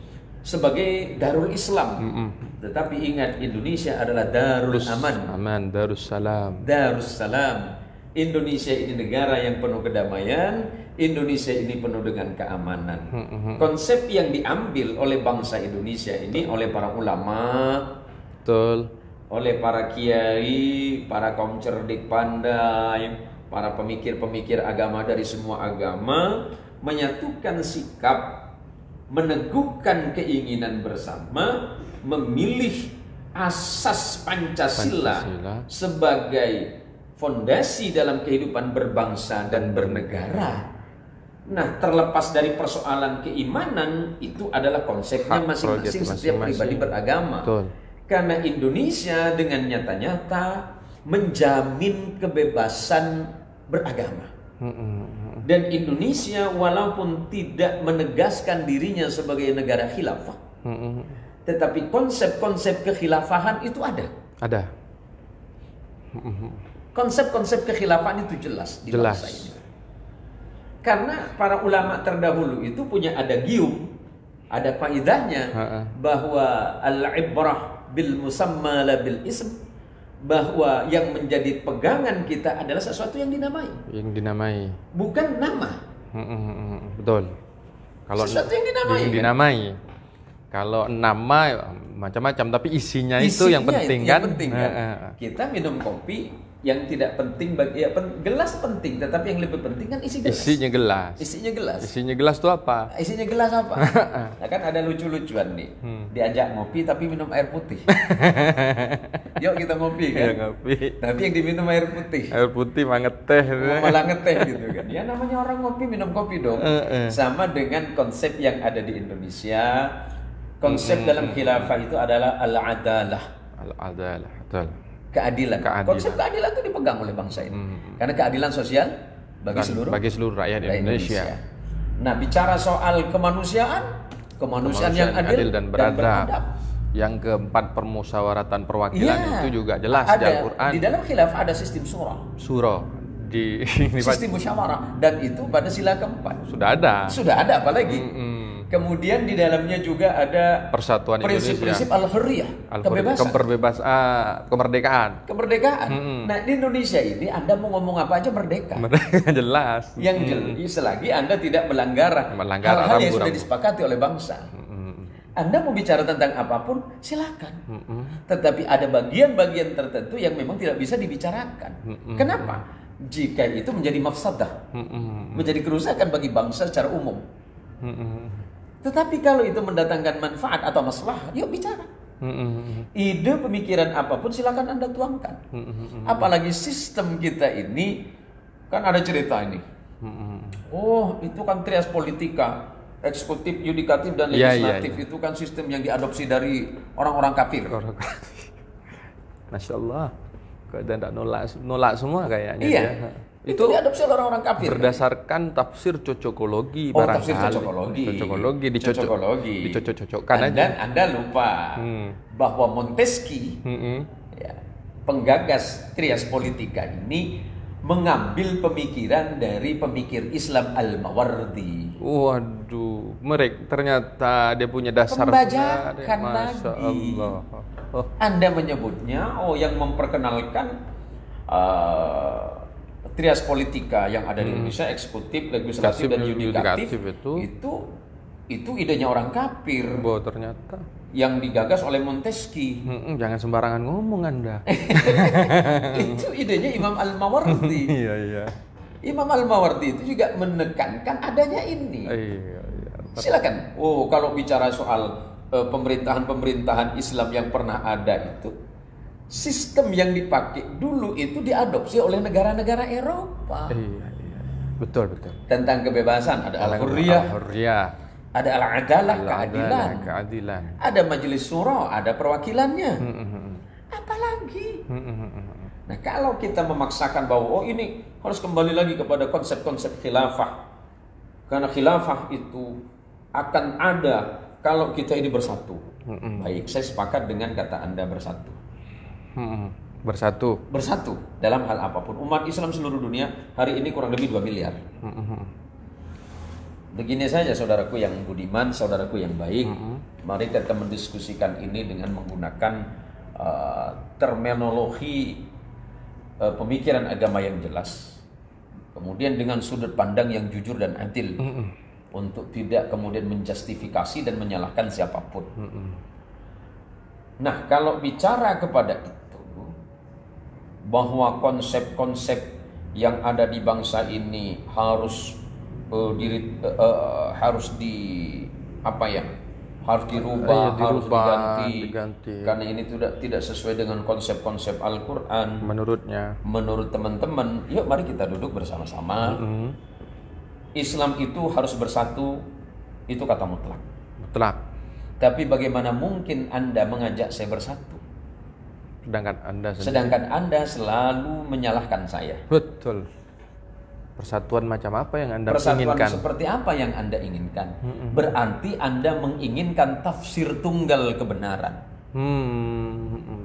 sebagai Darul Islam. Tetapi ingat, Indonesia adalah Darul Aman. Darussalam. Indonesia ini negara yang penuh kedamaian. Indonesia ini penuh dengan keamanan. Konsep yang diambil oleh bangsa Indonesia ini oleh para ulama, oleh para kiai, para kaum cerdik pandai, para pemikir-pemikir agama dari semua agama, menyatukan sikap, meneguhkan keinginan bersama, memilih asas Pancasila sebagai fondasi dalam kehidupan berbangsa dan bernegara. Nah, terlepas dari persoalan keimanan, itu adalah konsepnya masing-masing setiap pribadi beragama. Karena Indonesia dengan nyata-nyata menjamin kebebasan beragama. Dan Indonesia walaupun tidak menegaskan dirinya sebagai negara khilafah, tetapi konsep-konsep kekhilafahan itu ada. konsep-konsep kekhilafan itu jelas di bangsa ini. Karena para ulama terdahulu itu punya ada gium, ada faedahnya bahwa al-ibrah bil musamma la bil ism, bahwa yang menjadi pegangan kita adalah sesuatu yang dinamai. Yang dinamai. Bukan nama. Betul. Kalau sesuatu yang dinamai. Yang dinamai. Kalau nama macam-macam, tapi isinya itu yang penting kan. Kita minum kopi yang tidak penting bagi gelas penting, tetapi yang lebih penting kan isi gelas. Isinya gelas. Isinya gelas. Isinya gelas itu apa? Isinya gelas apa? Nah, kan ada lucu-lucuan nih. Diajak ngopi tapi minum air putih. Yuk kita ngopi kan. Ya, ngopi. Tapi yang diminum air putih. Air putih malah ngeteh. Malah ngeteh gitu kan. Ya namanya orang ngopi minum kopi dong. Sama dengan konsep yang ada di Indonesia. Konsep dalam khilafah itu adalah al-adalah. Al-adalah, betul. Keadilan. Konsep keadilan itu dipegang oleh bangsa ini. Karena keadilan sosial bagi seluruh rakyat Indonesia. Nah, bicara soal kemanusiaan yang adil dan beradab. Yang keempat, permusyawaratan perwakilan itu juga jelas di Al-Qur'an. Di dalam khilafah ada sistem surah. Di sistem musyawarah, dan itu pada sila keempat. Sudah ada apalagi. Kemudian di dalamnya juga ada persatuan prinsip-prinsip al-hurriyah, kemerdekaan. Nah, di Indonesia ini Anda mau ngomong apa aja merdeka. Jelas. Selagi Anda tidak melanggar hal-hal yang sudah disepakati oleh bangsa. Anda mau bicara tentang apapun, silakan. Tetapi ada bagian-bagian tertentu yang memang tidak bisa dibicarakan. Kenapa? Jika itu menjadi mafsadah, menjadi kerusakan bagi bangsa secara umum. Tetapi kalau itu mendatangkan manfaat atau maslahah, yuk bicara. Ide pemikiran apapun silakan Anda tuangkan. Apalagi sistem kita ini kan ada cerita ini. Oh, itu kan trias politika, eksekutif, yudikatif dan legislatif. Itu kan sistem yang diadopsi dari orang-orang kafir. Masya Allah, dan nolak semua kayaknya. Iya. Itu diadopsi oleh orang-orang kafir. Berdasarkan tafsir cocokologi tafsir cocokologi. Dicocok-cocokkan aja. Dan Anda lupa bahwa Montesquieu, penggagas trias politika ini, mengambil pemikiran dari pemikir Islam Al-Mawardi. Waduh, ternyata dia punya dasar. Pembajakan Masya lagi. Allah. Anda menyebutnya, yang memperkenalkan trias politika yang ada di Indonesia, eksekutif, legislatif dan yudikatif itu idenya orang kafir. Ternyata yang digagas oleh Montesquieu. Jangan sembarangan ngomong Anda. Itu idenya Imam Al-Mawardi. Iya. Imam Al-Mawardi itu juga menekankan adanya ini. Iya. Silakan. Kalau bicara soal pemerintahan Islam yang pernah ada itu, sistem yang dipakai dulu itu diadopsi oleh negara-negara Eropa. Iya. Betul. Tentang kebebasan ada al-hurriyah, ada al-adalah, keadilan. Ada majelis syura, ada perwakilannya. Apalagi? Nah, kalau kita memaksakan bahwa ini harus kembali lagi kepada konsep-konsep khilafah. Karena khilafah itu akan ada kalau kita ini bersatu. Baik, saya sepakat dengan kata Anda bersatu. Bersatu dalam hal apapun. Umat Islam seluruh dunia hari ini kurang lebih 2 miliar. Begini saja saudaraku yang budiman, saudaraku yang baik. Mari kita mendiskusikan ini dengan menggunakan terminologi pemikiran agama yang jelas. Kemudian dengan sudut pandang yang jujur dan adil. Untuk tidak kemudian menjustifikasi dan menyalahkan siapapun. Nah, kalau bicara kepada itu, bahwa konsep-konsep yang ada di bangsa ini harus dirubah, harus diganti. Karena ini tidak sesuai dengan konsep-konsep Al-Quran. Menurut teman-teman, yuk mari kita duduk bersama-sama. Islam itu harus bersatu, itu kata mutlak. Tapi bagaimana mungkin Anda mengajak saya bersatu? Sedangkan Anda selalu menyalahkan saya. Betul. Persatuan macam apa yang Anda inginkan? Persatuan seperti apa yang Anda inginkan? Berarti Anda menginginkan tafsir tunggal kebenaran.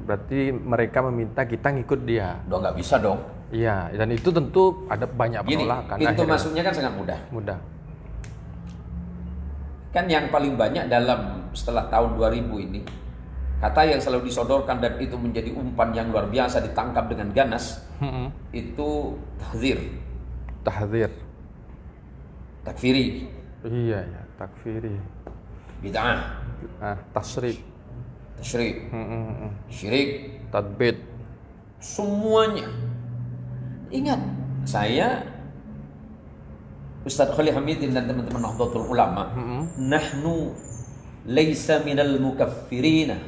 Berarti mereka meminta kita ngikut dia. Nggak bisa dong. Iya, dan itu tentu ada banyak penolakan. Pintu masuknya kan sangat mudah. Mudah. Kan yang paling banyak setelah tahun 2000 ini, kata yang selalu disodorkan dan itu menjadi umpan yang luar biasa ditangkap dengan ganas, itu tahdzir. Takfiri. Iya, ya, takfiri. Bid'ah. Tasyrik. Syirik. Tadbid. Semuanya. Ingat, saya Ustaz Khalil Hamidin dan teman-teman Nahdlatul Ulama, nahnu laisa minal mukaffirina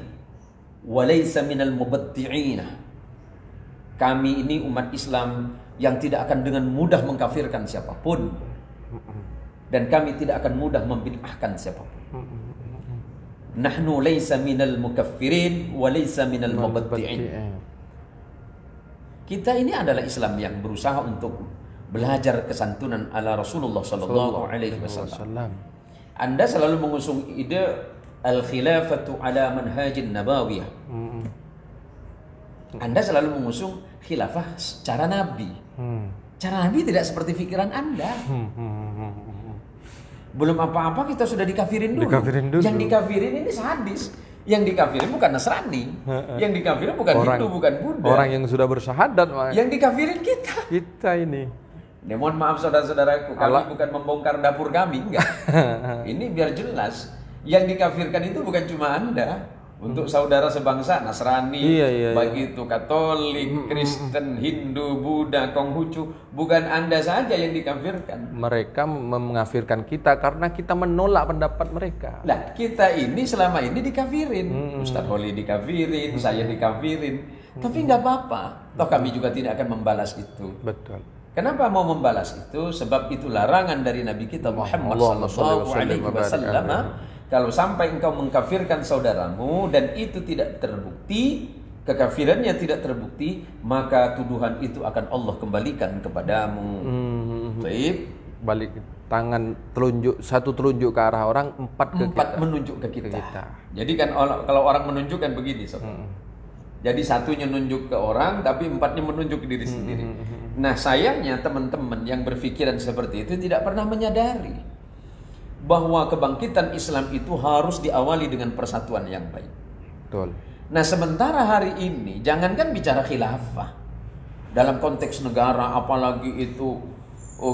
wa laisa minal mubaddi'ina. Kami ini umat Islam yang tidak akan dengan mudah mengkafirkan siapapun, dan kami tidak akan mudah membid'ahkan siapapun. Nahnu laisa minal mukaffirin wa laisa minal mubaddi'in. Kita ini adalah Islam yang berusaha untuk belajar kesantunan ala Rasulullah sallallahu alaihi wasallam. Anda selalu mengusung ide al-khilafatu ala manhajin nabawiyah. Anda selalu mengusung khilafah cara Nabi. Cara Nabi tidak seperti pikiran Anda. Belum apa-apa kita sudah dikafirin dulu. Yang dikafirin ini sadis. Yang dikafirin bukan Nasrani, yang dikafirin bukan Hindu, bukan Buddha. Orang yang sudah bersyahadat, yang dikafirin kita. Kita ini. Ya, mohon maaf saudara-saudaraku, kami bukan membongkar dapur kami, enggak. Ini biar jelas, yang dikafirkan itu bukan cuma Anda. Untuk saudara sebangsa Nasrani, baik itu Katolik, Kristen, Hindu, Buddha, Konghucu, bukan Anda saja yang dikafirkan. Mereka mengafirkan kita karena kita menolak pendapat mereka. Lah, kita ini selama ini dikafirin. Ustaz Holi dikafirin, saya dikafirin. Tapi nggak apa-apa. Toh kami juga tidak akan membalas itu. Betul. Kenapa mau membalas itu? Sebab itu larangan dari Nabi kita Muhammad sallallahu alaihi wasallam. Kalau sampai engkau mengkafirkan saudaramu dan itu tidak terbukti, kekafirannya tidak terbukti, maka tuduhan itu akan Allah kembalikan kepadamu. Baik. Balik tangan satu telunjuk ke arah orang, empat menunjuk ke kita. Jadi kan kalau orang menunjukkan begini, jadi satunya menunjuk ke orang, tapi empatnya menunjuk ke diri sendiri. Nah, sayangnya teman-teman yang berpikiran seperti itu tidak pernah menyadari bahwa kebangkitan Islam itu harus diawali dengan persatuan yang baik. Betul. Nah, sementara hari ini jangankan bicara khilafah dalam konteks negara, apalagi itu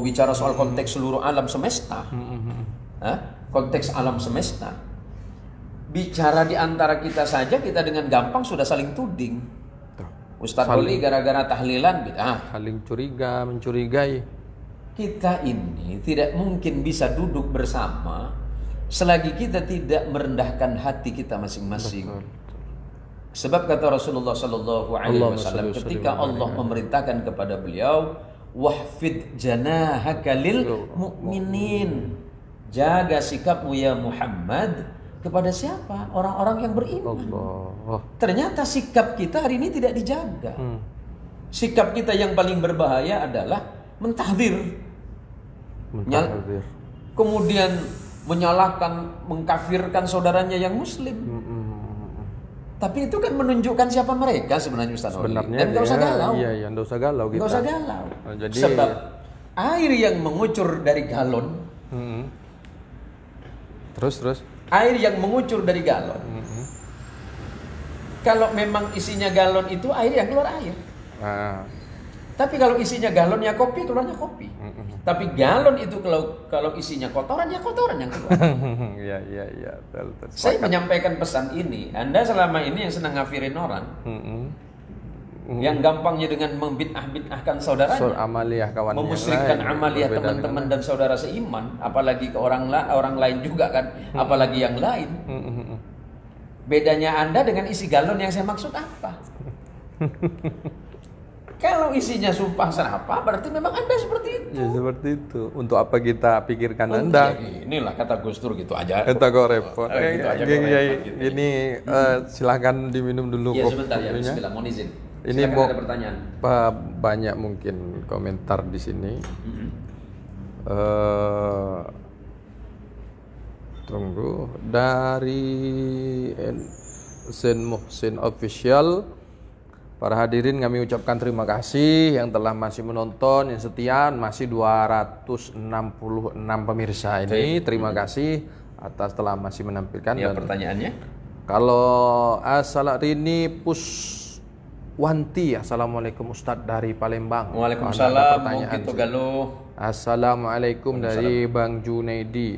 bicara soal konteks seluruh alam semesta. Konteks alam semesta. Bicara di antara kita saja, kita dengan gampang sudah saling tuding. Ustaz Holi gara-gara tahlilan saling curiga, mencurigai. Kita ini tidak mungkin bisa duduk bersama selagi kita tidak merendahkan hati kita masing-masing. Sebab kata Rasulullah sallallahu alaihi wasallam ketika Allah memerintahkan kepada beliau, wahfid janahaka lil mu'minin. Jaga sikapmu ya Muhammad kepada siapa? Orang-orang yang beriman. Ternyata sikap kita hari ini tidak dijaga. Sikap kita yang paling berbahaya adalah mentahdzir. Kemudian menyalahkan, mengkafirkan saudaranya yang muslim. Tapi itu kan menunjukkan siapa mereka sebenarnya Ustaz Oli. Dan nggak usah galau. Iya, nggak usah galau kita. Nggak usah galau. Jadi, sebab air yang mengucur dari galon. Terus. Air yang mengucur dari galon. Kalau memang isinya galon itu air yang keluar air. Tapi kalau isinya galonnya kopi, keluarnya kopi. Tapi galon itu kalau isinya kotoran, ya kotoran yang keluar. Iya. Saya menyampaikan pesan ini. Anda selama ini yang senang ngafirin orang, yang gampangnya dengan membid'ahkan saudaranya, memusyrikkan amaliyah teman-teman dan saudara seiman, apalagi ke orang lain juga kan, apalagi yang lain. Bedanya Anda dengan isi galon yang saya maksud apa? Kalau isinya sumpah serapah, berarti memang Anda seperti itu. Ya seperti itu. Untuk apa kita pikirkan Anda? Inilah kata Gus Dur gitu aja. Kita kok repot. Gitu aja gitu. Ini silakan diminum dulu. Iya sebentar ya, bismillah, mohon izin. Ini ada pertanyaan. Banyak mungkin komentar di sini. Tunggu, dari Sen Muhsin Official. Para hadirin kami ucapkan terima kasih yang telah masih menonton, yang setia, masih 266 pemirsa ini. Terima kasih atas telah masih menampilkan. Ya, dan pertanyaannya? Kalau Rini Puswanti, Assalamualaikum Ustadz dari Palembang. Waalaikumsalam. Assalamualaikum dari Bang Junaidi.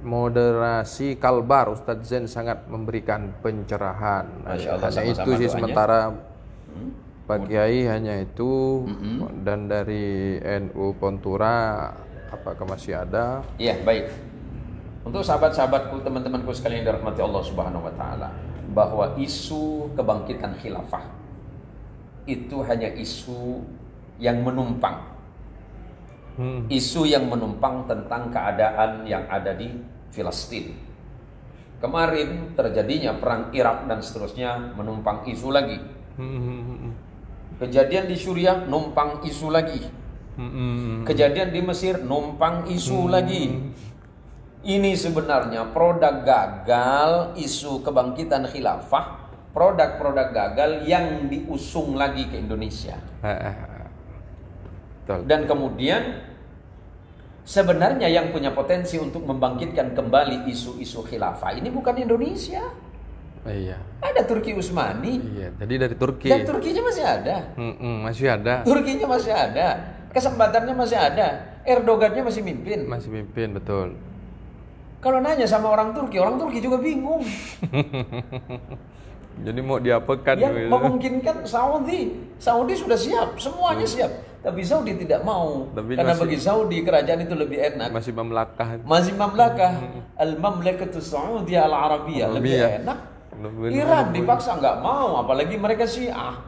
Moderasi Kalbar, Ustadz Zen sangat memberikan pencerahan. Masya Allah, hanya itu sih sementara Pak Kiai hanya itu. Dan dari NU Pontura apakah masih ada? Iya, baik. Untuk sahabat-sahabatku, teman-temanku sekalian yang dirahmati Allah Subhanahu wa taala, bahwa isu kebangkitan khilafah itu hanya isu yang menumpang. Isu yang menumpang tentang keadaan yang ada di Filistin. Kemarin terjadinya perang Irak dan seterusnya, menumpang isu lagi. Kejadian di Suriah numpang isu lagi. Kejadian di Mesir numpang isu lagi. Ini sebenarnya produk gagal isu kebangkitan khilafah, produk-produk gagal yang diusung lagi ke Indonesia. Dan kemudian sebenarnya yang punya potensi untuk membangkitkan kembali isu-isu khilafah ini bukan Indonesia. Iya. Ada Turki Utsmani. Iya, jadi dari Turki. Dan Turkinya masih ada. Masih ada. Turkinya masih ada. Kesempatannya masih ada. Erdogannya masih mimpin. Masih mimpin, betul. Kalau nanya sama orang Turki juga bingung. Jadi mau diapakan? Yang memungkinkan Saudi sudah siap, semuanya siap. Tapi Saudi tidak mau. Karena bagi Saudi kerajaan itu lebih enak. Masih mamlakah. Al-Mamlakatus Saudiyah Al-Arabiyah lebih enak. Iran dipaksa nggak mau, apalagi mereka Syiah.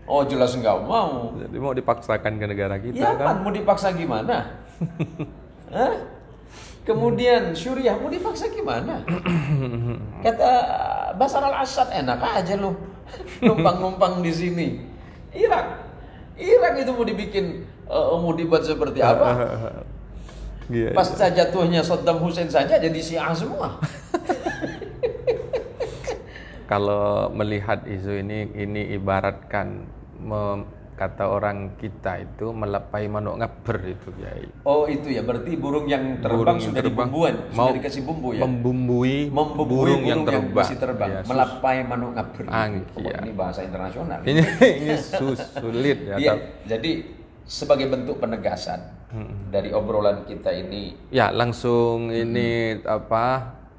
Oh jelas nggak mau. Jadi mau dipaksakan ke negara kita ya, kan? Mau dipaksa gimana? Kemudian Suriah mau dipaksa gimana? Kata Bashar al-Assad, enak aja lu numpang-numpang di sini. Irak itu mau dibikin mau dibuat seperti apa? Pasca jatuhnya Saddam Hussein saja jadi Syiah semua. Kalau melihat isu ini ibaratkan kata orang kita itu melepai manuk ngaber itu, Kiai. Oh itu ya, berarti burung yang terbang sudah sudah dikasih bumbu ya. Membumbui burung yang masih terbang. Ya, melepai manuk ngaber. Ini bahasa internasional. Ini sulit ya. Iya, jadi sebagai bentuk penegasan dari obrolan kita ini. Ya langsung ini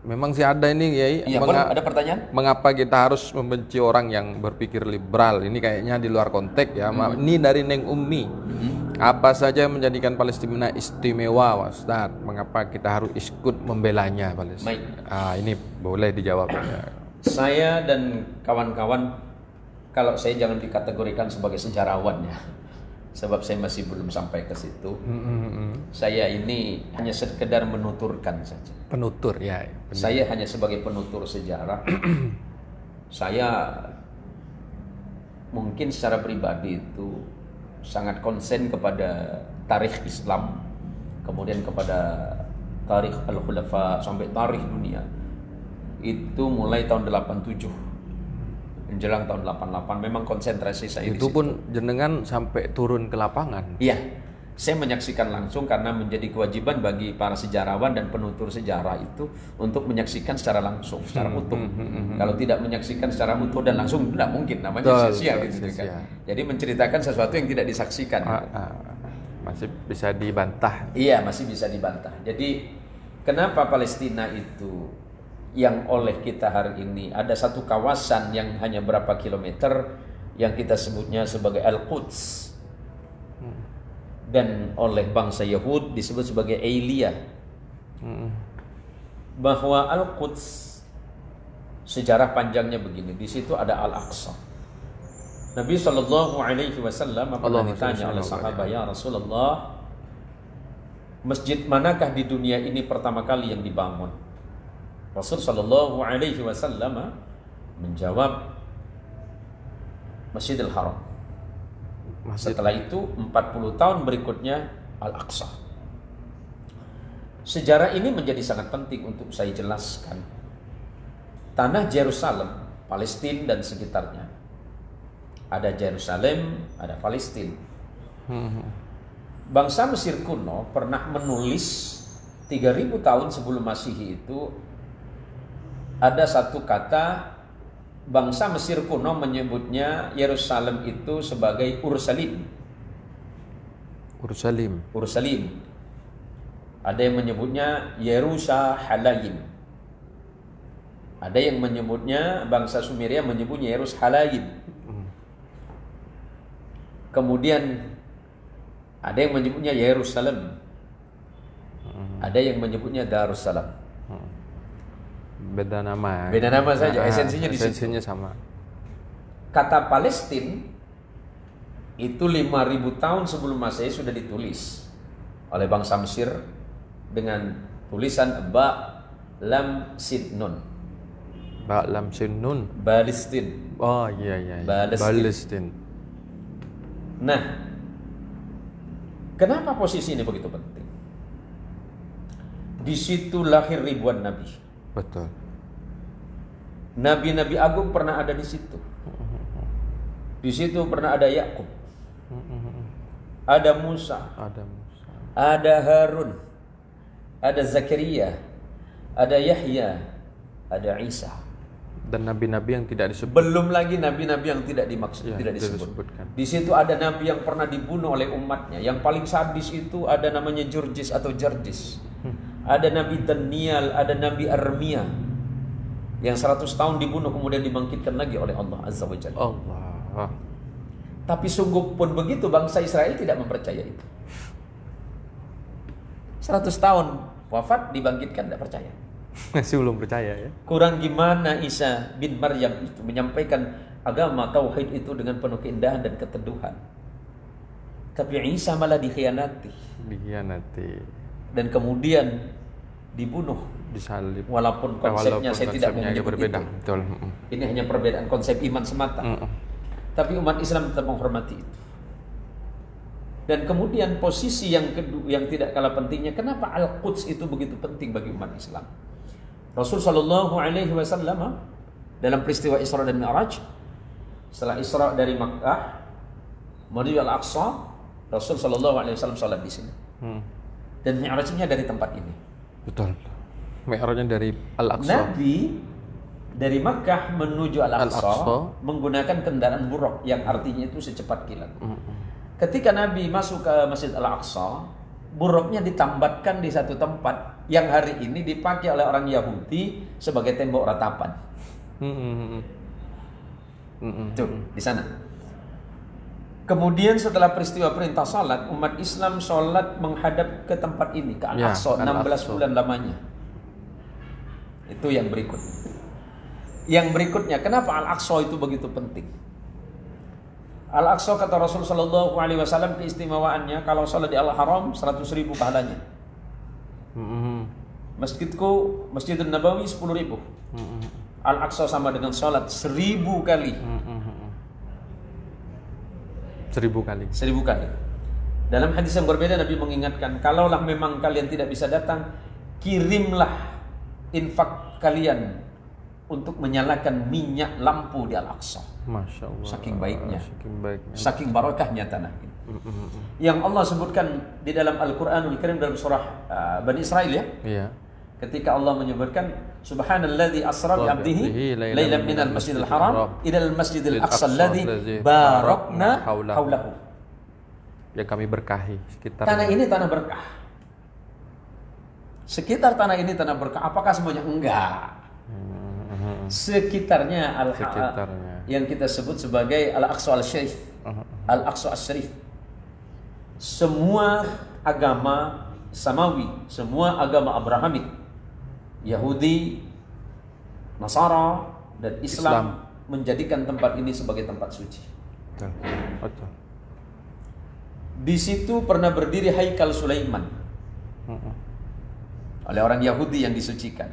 memang sih ada ini, Kiai. Iya, ada pertanyaan? Mengapa kita harus membenci orang yang berpikir liberal? Ini kayaknya di luar konteks ya. Ini dari Neng Ummi. Apa saja yang menjadikan Palestina istimewa, Ustaz? Mengapa kita harus ikut membelanya Palestina? Ini boleh dijawab. Saya dan kawan-kawan, kalau saya jangan dikategorikan sebagai sejarawan ya. Sebab saya masih belum sampai ke situ. Saya ini hanya sekedar menuturkan saja. Penutur ya. Saya hanya sebagai penutur sejarah. Saya mungkin secara pribadi itu sangat konsen kepada tarikh Islam, kemudian kepada tarikh al-khulafa sampai tarikh dunia. Itu mulai tahun 87. Menjelang tahun 88 memang konsentrasi saya itu pun jenengan sampai turun ke lapangan. Iya, saya menyaksikan langsung karena menjadi kewajiban bagi para sejarawan dan penutur sejarah itu untuk menyaksikan secara langsung, secara utuh. Kalau tidak menyaksikan secara utuh dan langsung tidak mungkin, namanya sia-sia gitu kan. Jadi menceritakan sesuatu yang tidak disaksikan. Masih bisa dibantah. Iya, masih bisa dibantah. Jadi kenapa Palestina itu yang oleh kita hari ini ada satu kawasan yang hanya berapa kilometer yang kita sebutnya sebagai Al-Quds, dan oleh bangsa Yahud disebut sebagai Eiliyah. Bahwa Al-Quds sejarah panjangnya begini, di situ ada Al-Aqsa. Nabi SAW pernah ditanya oleh sahabat, ya Rasulullah, masjid manakah di dunia ini pertama kali yang dibangun? Rasul sallallahu alaihi wasallam menjawab Masjidil Haram. Setelah itu 40 tahun berikutnya Al-Aqsa. Sejarah ini menjadi sangat penting untuk saya jelaskan. Tanah Yerusalem, Palestina dan sekitarnya ada Yerusalem, ada Palestina. Bangsa Mesir kuno pernah menulis 3000 tahun sebelum Masehi itu, ada satu kata, bangsa Mesir kuno menyebutnya Yerusalem itu sebagai Ursalim. Ursalim. Ada yang menyebutnya Yerusahalayim. Ada yang menyebutnya, bangsa Sumeria menyebutnya Yerusahalayim. Kemudian ada yang menyebutnya Yerusalem. Ada yang menyebutnya Darussalam. Beda nama. Beda nama saja, esensinya di situ. Esensinya sama. Kata Palestina itu 5000 tahun sebelum Masehi sudah ditulis oleh bangsa Mesir dengan tulisan Ba Lam Sin Nun. Ba Lam Sin Nun. Palestina. Oh iya. Palestina. Nah, kenapa posisi ini begitu penting? Di situ lahir ribuan nabi. Betul. Nabi-nabi agung pernah ada di situ. Di situ pernah ada Yakub. Ada Musa. Ada Harun. Ada Zakaria. Ada Yahya. Ada Isa. Dan nabi-nabi yang tidak disebut. Belum lagi nabi-nabi yang tidak dimaksud, tidak disebutkan. Di situ ada nabi yang pernah dibunuh oleh umatnya. Yang paling sadis itu ada namanya Jurjis atau Jarjis. Ada Nabi Daniel, ada Nabi Armia yang 100 tahun dibunuh kemudian dibangkitkan lagi oleh Allah Azza wa Jalla. Allah. Tapi sungguh pun begitu, bangsa Israel tidak mempercayai itu. 100 tahun wafat dibangkitkan, tidak percaya. Masih belum percaya ya. Kurang gimana Isa bin Maryam itu menyampaikan agama tauhid itu dengan penuh keindahan dan keteduhan. Tapi Isa malah dikhianati. Dan kemudian dibunuh, disalib. Walaupun konsepnya saya tidak mau menyebut berbeda. itu. Betul. Ini hanya perbedaan konsep iman semata. Tapi umat Islam tetap menghormati itu. Dan kemudian posisi yang kedua yang tidak kalah pentingnya, kenapa Al-Quds itu begitu penting bagi umat Islam? Rasul sallallahu alaihi wasallam dalam peristiwa Isra dan Mi'raj, setelah Isra dari Makkah menuju Al-Aqsa, Rasul sallallahu alaihi wasallam salat di sini. Dan Mi'rajnya dari tempat ini. Betul. Mi'rajnya dari Al-Aqsa. Nabi dari Makkah menuju Al-Aqsa menggunakan kendaraan buraq yang artinya itu secepat kilat. Ketika Nabi masuk ke Masjid Al-Aqsa, buraqnya ditambatkan di satu tempat yang hari ini dipakai oleh orang Yahudi sebagai tembok ratapan. Tuh, di sana. Kemudian setelah peristiwa perintah salat, umat Islam salat menghadap ke tempat ini, ke Al-Aqsa, 16 bulan lamanya. Itu yang berikut. Yang berikutnya, kenapa Al-Aqsa itu begitu penting? Al-Aqsa kata Rasul sallallahu alaihi wasallam keistimewaannya, kalau salat di Al-Haram 100.000 pahalanya. Masjidku, Masjidun Nabawi 10.000. Al-Aqsa sama dengan salat 1000 kali. 1000 kali. 1000 kali. Dalam hadis yang berbeda Nabi mengingatkan, kalaulah memang kalian tidak bisa datang, kirimlah infak kalian untuk menyalakan minyak lampu di Al-Aqsa. Masya Allah. Saking baiknya. Saking barakahnya tanah ini. Yang Allah sebutkan di dalam Al-Quranul Karim dalam surah Bani Israel ya. Iya. Ketika Allah menyebutkan Subhanalladzi asra bi 'abdihi lailan minal masjidil haram ilal masjidil aqsa alladzi barakna haulahu. Ya kami berkahi sekitar tanah ini tanah berkah. Sekitar tanah ini tanah berkah. Apakah semuanya? Enggak. Sekitarnya yang kita sebut sebagai Al-Aqsa Al-Syarif. Al-Aqsa Al-Syarif. Semua agama samawi, semua agama Abrahamik, Yahudi, Nasara, dan Islam menjadikan tempat ini sebagai tempat suci. Betul. Di situ pernah berdiri Haikal Sulaiman oleh orang Yahudi yang disucikan.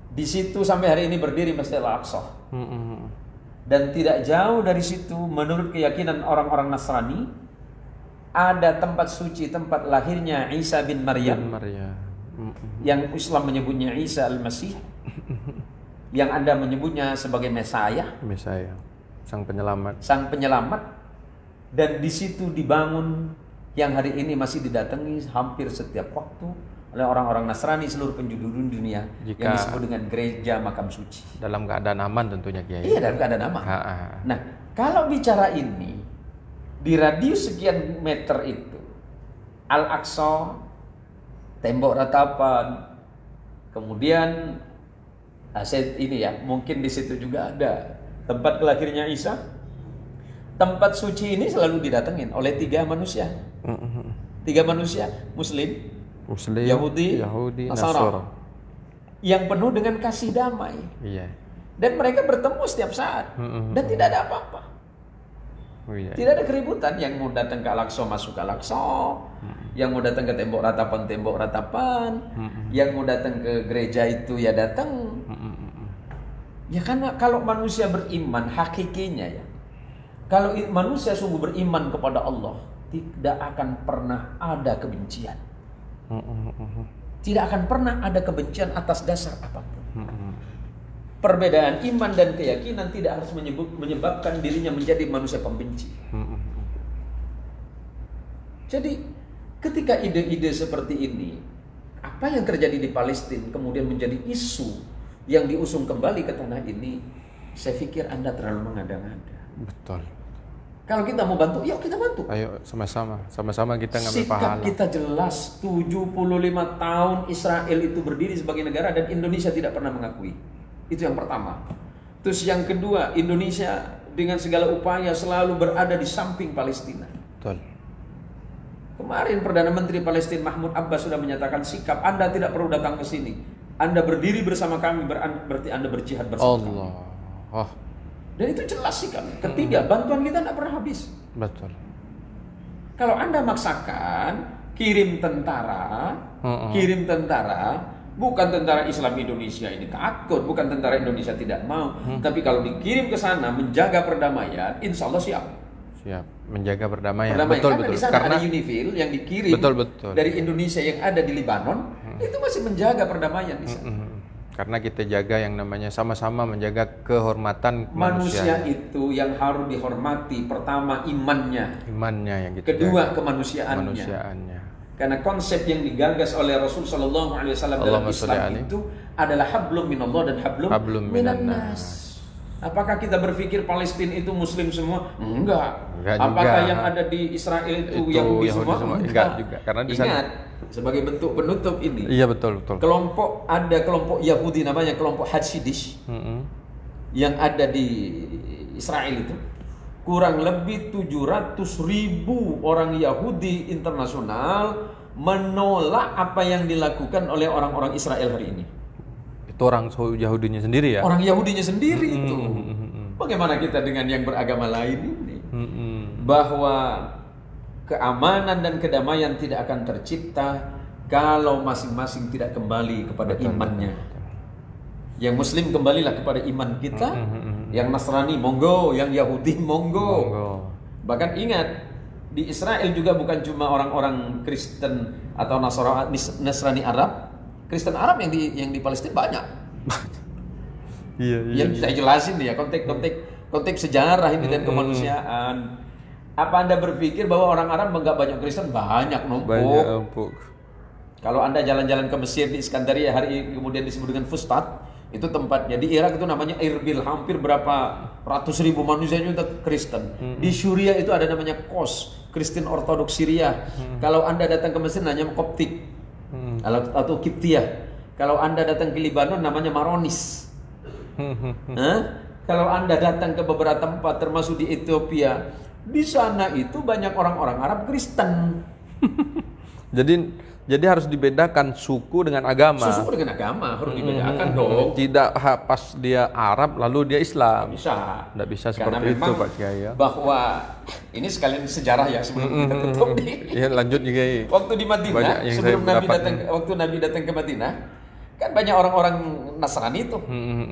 Di situ sampai hari ini berdiri Masjid Al-Aqsa. Dan tidak jauh dari situ, menurut keyakinan orang-orang Nasrani, ada tempat suci, tempat lahirnya Isa bin Maryam. Yang Islam menyebutnya Isa Al-Masih, yang Anda menyebutnya sebagai Mesaya. Sang penyelamat. Sang penyelamat, dan di situ dibangun yang hari ini masih didatangi hampir setiap waktu oleh orang-orang Nasrani seluruh penjuru dunia, yang disebut dengan gereja makam suci. Dalam keadaan aman tentunya, Kiai. Iya, dalam keadaan aman. Nah, kalau bicara ini di radius sekian meter itu, Al-Aqsa, tembok ratapan, kemudian ini ya, mungkin di situ juga ada tempat kelahirnya Isa. Tempat suci ini selalu didatengin oleh 3 manusia. 3 manusia, Muslim, Yahudi, Nasara, yang penuh dengan kasih damai. Iya. Dan mereka bertemu setiap saat, dan tidak ada apa-apa. Tidak ada keributan. Yang mau datang ke Al-Aqsa masuk ke Al-Aqsa, yang mau datang ke tembok ratapan, yang mau datang ke gereja itu ya datang. Ya karena kalau manusia beriman hakikinya ya, kalau manusia sungguh beriman kepada Allah, tidak akan pernah ada kebencian. Tidak akan pernah ada kebencian atas dasar apapun. Perbedaan iman dan keyakinan tidak harus menyebabkan dirinya menjadi manusia pembenci. Jadi ketika ide-ide seperti ini, apa yang terjadi di Palestina kemudian menjadi isu yang diusung kembali ke tanah ini, saya pikir Anda terlalu mengada-ngada. Betul. Kalau kita mau bantu, yuk kita bantu. Ayo sama-sama kita ngambil pahala. Sikap kita jelas, 75 tahun Israel itu berdiri sebagai negara dan Indonesia tidak pernah mengakui. Itu yang pertama. Terus yang kedua, Indonesia dengan segala upaya selalu berada di samping Palestina. Betul. Kemarin Perdana Menteri Palestina Mahmud Abbas sudah menyatakan sikap Anda tidak perlu datang ke sini. Anda berdiri bersama kami berarti Anda berjihad bersama kami. Dan itu jelas sikap. Ketiga, bantuan kita tidak pernah habis. Betul. Kalau Anda maksakan kirim tentara, bukan tentara Islam Indonesia ini takut, bukan tentara Indonesia tidak mau, tapi kalau dikirim ke sana menjaga perdamaian, insya Allah siap. Siap, menjaga perdamaian. Betul. Di sana ada UNIFIL yang dikirim betul. dari Indonesia yang ada di Lebanon, itu masih menjaga perdamaian di sana. Karena kita jaga yang namanya sama-sama menjaga kehormatan manusia itu yang harus dihormati. Pertama imannya yang kita kedua jaga. Kemanusiaannya. Karena konsep yang digagas oleh Rasul Shallallahu Alaihi Wasallam dalam Islam itu adalah hablum minallah dan hablum minannas. Apakah kita berpikir Palestina itu Muslim semua? Enggak. Apakah yang ada di Israel itu Yahudi semua? Enggak juga. Karena di sana sebagai bentuk penutup ini. Iya betul. Ada kelompok Yahudi namanya kelompok Hasidish yang ada di Israel itu. Kurang lebih 700.000 orang Yahudi internasional menolak apa yang dilakukan oleh orang-orang Israel hari ini. Itu orang Yahudinya sendiri ya? Orang Yahudinya sendiri itu. Bagaimana kita dengan yang beragama lain ini? Bahwa keamanan dan kedamaian tidak akan tercipta kalau masing-masing tidak kembali kepada imannya. Yang Muslim kembalilah kepada iman kita, yang Nasrani monggo, yang Yahudi monggo. Bahkan ingat, di Israel juga bukan cuma orang-orang Kristen atau Nasrani Arab. Kristen Arab yang di Palestina banyak. Yang saya jelasin ya konteks sejarah ini dan kemanusiaan. Apa Anda berpikir bahwa orang Arab enggak banyak Kristen? Banyak numpuk. Kalau Anda jalan-jalan ke Mesir di Iskandaria hari ini kemudian disebut dengan Fustat, itu tempatnya. Di Irak itu namanya Erbil, hampir berapa ratus ribu manusia itu Kristen. Di Syria itu ada namanya Kos, Kristen Ortodoks Syria. Kalau Anda datang ke Mesir namanya Koptik atau Kiptiah. Kalau Anda datang ke Libanon namanya Maronis. Kalau Anda datang ke beberapa tempat termasuk di Ethiopia, di sana itu banyak orang-orang Arab Kristen. Jadi harus dibedakan suku dengan agama. Suku dengan agama harus dibedakan dong. Tidak pas dia Arab lalu dia Islam. Tidak bisa seperti itu Pak Kiai. Bahwa ini sekalian sejarah ya sebelum kita tutup nih. Iya lanjut nih Kiai. Waktu di Madinah sebelum Nabi datang ke Madinah, kan banyak orang-orang Nasrani itu,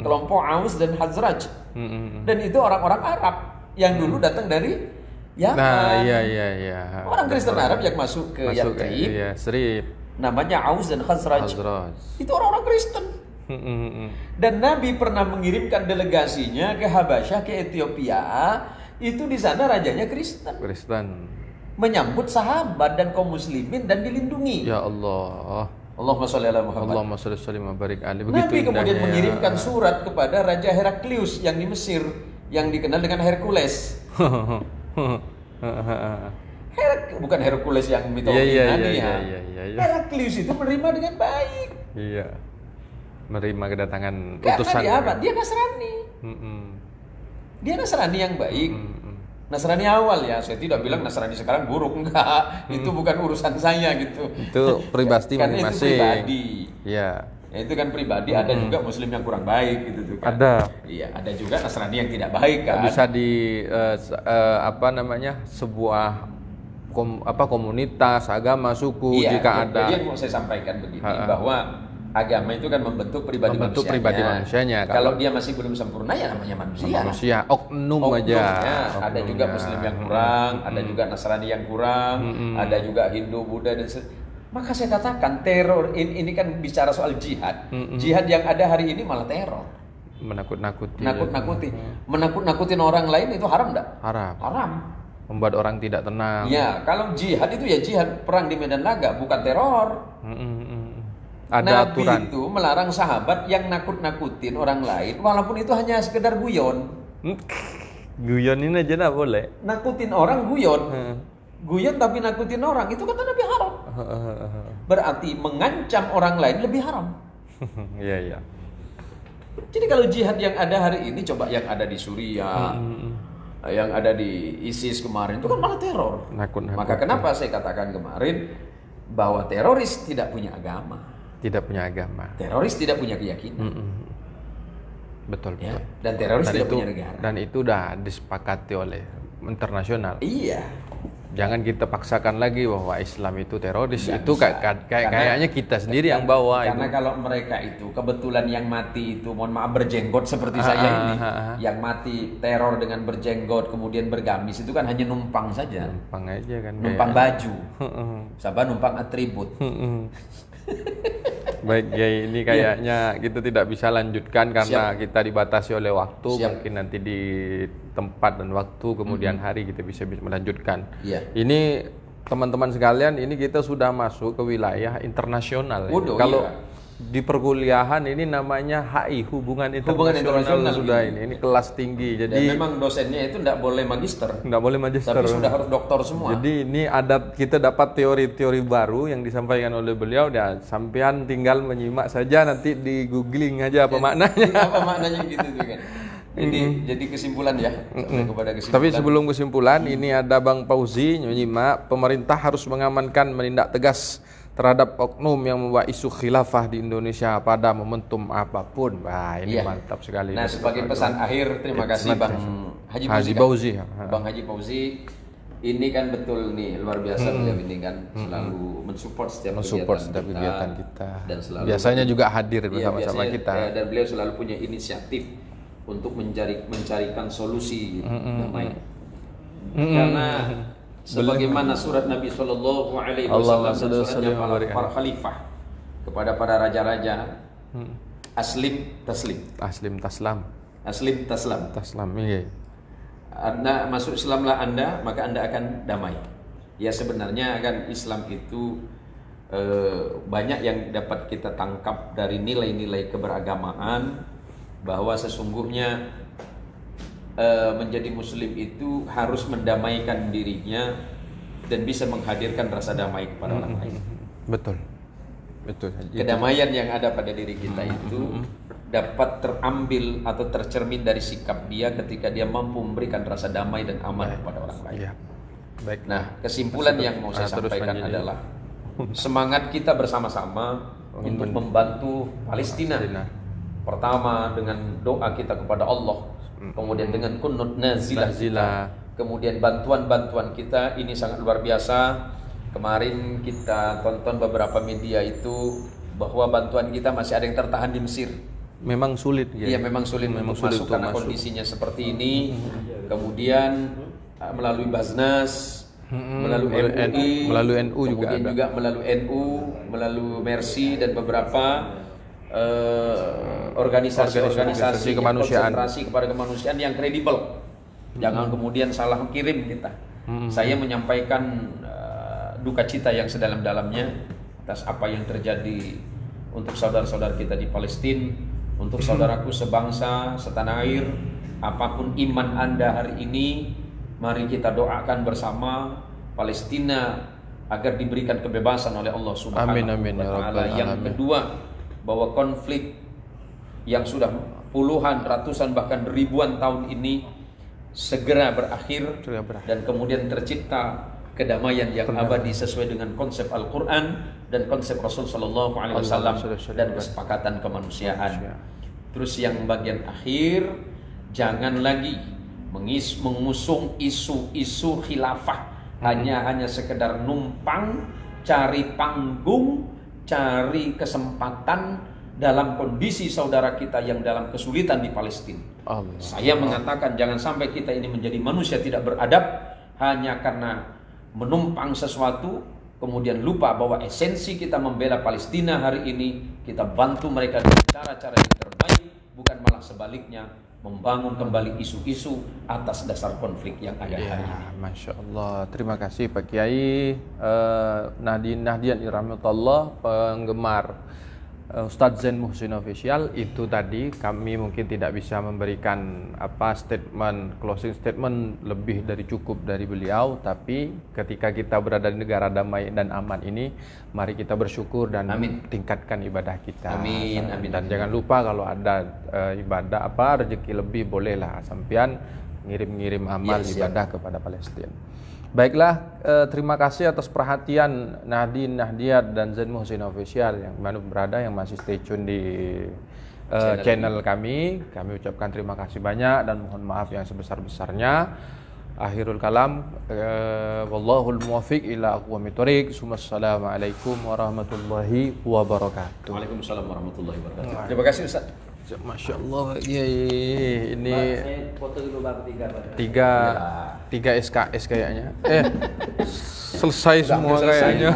kelompok Aus dan Khazraj. Dan itu orang-orang Arab yang dulu datang dari Yaman. Nah, iya. Orang Kristen Arab yang masuk ke Yatrib. Iya, Srib. Namanya Aus dan Khazraj. Itu orang-orang Kristen. Dan Nabi pernah mengirimkan delegasinya ke Habasyah, ke Ethiopia. Itu di sana rajanya Kristen. Menyambut sahabat dan kaum muslimin dan dilindungi. Ya Allah. Allahumma sholli ala Muhammad. Allahumma sholli wa barik alaihi. Nabi kemudian mengirimkan surat kepada Raja Heraklius yang di Mesir, yang dikenal dengan Hercules. Bukan Hercules yang mitologi Yunani ya. Heraklius itu menerima dengan baik. Iya. Menerima kedatangan karena utusan. Dia apa? Dia Nasrani. Dia Nasrani yang baik. Nasrani awal ya, saya tidak bilang Nasrani sekarang buruk, enggak. Itu bukan urusan saya gitu. Itu pribadi kan masing-masing. Itu pribadi. Iya. Itu kan pribadi, ada juga muslim yang kurang baik gitu tuh kan. Ada. Iya, ada juga Nasrani yang tidak baik kan. Bisa di sebuah komunitas, agama, suku iya, jika ada. Jadi yang mau saya sampaikan begini bahwa agama itu kan membentuk pribadi manusianya. Kalau dia masih belum sempurna ya namanya manusia. Oknum aja. Ada juga muslim yang kurang, ada juga Nasrani yang kurang, ada juga Hindu, Buddha dan maka saya katakan teror ini kan bicara soal jihad. Jihad yang ada hari ini malah teror. Menakut-nakutin orang lain itu haram enggak? Haram. Membuat orang tidak tenang. Ya, kalau jihad itu ya jihad perang di medan laga, bukan teror. Ada Nabi aturan. itu melarang sahabat yang nakut-nakutin orang lain walaupun itu hanya sekedar guyon. Guyon ini aja enggak boleh. Nakutin orang guyon. Guyon tapi nakutin orang itu kata Nabi haram. Berarti mengancam orang lain lebih haram. Iya. Jadi kalau jihad yang ada hari ini coba yang ada di Suriah, yang ada di ISIS kemarin itu kan malah teror. Maka kenapa saya katakan kemarin bahwa teroris tidak punya agama. Teroris tidak punya keyakinan. Betul. Dan teroris tidak punya negara. Dan itu udah disepakati oleh internasional. Iya. Jangan kita paksakan lagi bahwa Islam itu teroris. Itu kayaknya kita sendiri yang bawa. Karena kalau mereka itu kebetulan yang mati itu mohon maaf berjenggot seperti saya ini, yang mati teror dengan berjenggot kemudian bergamis itu kan hanya numpang saja. Numpang aja kan. Numpang baju. Sabah numpang atribut. Baik ya, ini kayaknya kita tidak bisa lanjutkan karena kita dibatasi oleh waktu. Mungkin nanti di tempat dan waktu kemudian hari kita bisa melanjutkan. Ini teman-teman sekalian, ini kita sudah masuk ke wilayah internasional. Kalau di perkuliahan ini namanya HI, hubungan internasional sudah ini kelas tinggi. Jadi dan memang dosennya itu tidak boleh magister. Tapi sudah harus doktor semua. Jadi ini kita dapat teori-teori baru yang disampaikan oleh beliau. Ya, sampean tinggal menyimak saja, nanti di googling aja apa maknanya. Apa maknanya gitu tuh kan. Jadi kesimpulan ya. Kepada kesimpulan. Tapi sebelum kesimpulan, ini ada Bang Fauzi nyimak, pemerintah harus mengamankan, menindak tegas terhadap oknum yang membawa isu khilafah di Indonesia pada momentum apapun. Wah, ini mantap sekali. Nah, sebagai pesan akhir, terima kasih Bang Haji Fauzi. Bang Haji Fauzi, ini kan betul nih, luar biasa beliau ini kan selalu mensupport setiap kegiatan kita. Dan selalu biasanya juga hadir bersama-sama kita. Dan beliau selalu punya inisiatif untuk mencarikan solusi damai. Karena sebagaimana surat Nabi Shallallahu Alaihi Wasallam dan suratnya para khalifah kepada para raja-raja, aslim taslam. Iya. Anda masuk Islamlah Anda, maka Anda akan damai. Ya sebenarnya kan Islam itu banyak yang dapat kita tangkap dari nilai-nilai keberagamaan, bahwa sesungguhnya menjadi muslim itu harus mendamaikan dirinya dan bisa menghadirkan rasa damai kepada orang lain. Betul. Kedamaian yang ada pada diri kita itu dapat terambil atau tercermin dari sikap dia ketika dia mampu memberikan rasa damai dan aman kepada orang lain. Baik. Nah, kesimpulan yang mau saya sampaikan adalah semangat kita bersama-sama untuk membantu Palestina. Pertama dengan doa kita kepada Allah, kemudian dengan kunut nazilah, kemudian bantuan-bantuan kita ini sangat luar biasa. Kemarin kita tonton beberapa media itu bahwa bantuan kita masih ada yang tertahan di Mesir. Memang sulit ya. Iya, memang sulit masuk karena kondisinya seperti ini. Kemudian melalui Basnas, melalui MUI, melalui NU juga kemudian juga melalui NU, melalui Mercy dan beberapa. organisasi kemanusiaan, konsentrasi kepada kemanusiaan yang kredibel. Jangan kemudian salah kirim kita. Saya menyampaikan duka cita yang sedalam-dalamnya atas apa yang terjadi untuk saudara-saudara kita di Palestina, untuk saudaraku sebangsa, setanah air. Apapun iman Anda hari ini, mari kita doakan bersama Palestina agar diberikan kebebasan oleh Allah Subhanahu wa taala. Yang kedua, bahwa konflik yang sudah puluhan, ratusan, bahkan ribuan tahun ini segera berakhir dan kemudian tercipta kedamaian yang abadi sesuai dengan konsep Al-Quran dan konsep Rasul Sallallahu Alaihi Wasallam dan kesepakatan kemanusiaan. Terus yang bagian akhir, jangan lagi mengusung isu-isu khilafah hanya sekedar numpang, cari panggung, cari kesempatan dalam kondisi saudara kita yang dalam kesulitan di Palestina. Saya mengatakan jangan sampai kita ini menjadi manusia tidak beradab hanya karena menumpang sesuatu, kemudian lupa bahwa esensi kita membela Palestina hari ini, kita bantu mereka dengan cara-cara yang terbaik, bukan malah sebaliknya membangun kembali isu-isu atas dasar konflik yang ada hari ini. Masya Allah, terima kasih Pak Kiai Nahdian Irahmatullah, penggemar Ustadz Zain Muhsin Official. Itu tadi kami mungkin tidak bisa memberikan closing statement lebih dari cukup dari beliau, tapi ketika kita berada di negara damai dan aman ini, mari kita bersyukur dan tingkatkan ibadah kita. Amin. Dan jangan lupa kalau ada ibadah rezeki lebih, bolehlah sampean ngirim amal ibadah kepada Palestina. Baiklah, terima kasih atas perhatian Nahdiat dan Zain Muhsin Official yang mana berada, yang masih stay tune di channel kami. Kami ucapkan terima kasih banyak dan mohon maaf yang sebesar-besarnya. Akhirul kalam, wallahul muwaffiq ila aqwamit thoriq. Assalamualaikum warahmatullahi wabarakatuh. Waalaikumsalam warahmatullahi wabarakatuh. Terima kasih Ustaz. Masya Allah, ini foto dulu Bang, tiga SKS kayaknya. Selesai semua kayaknya.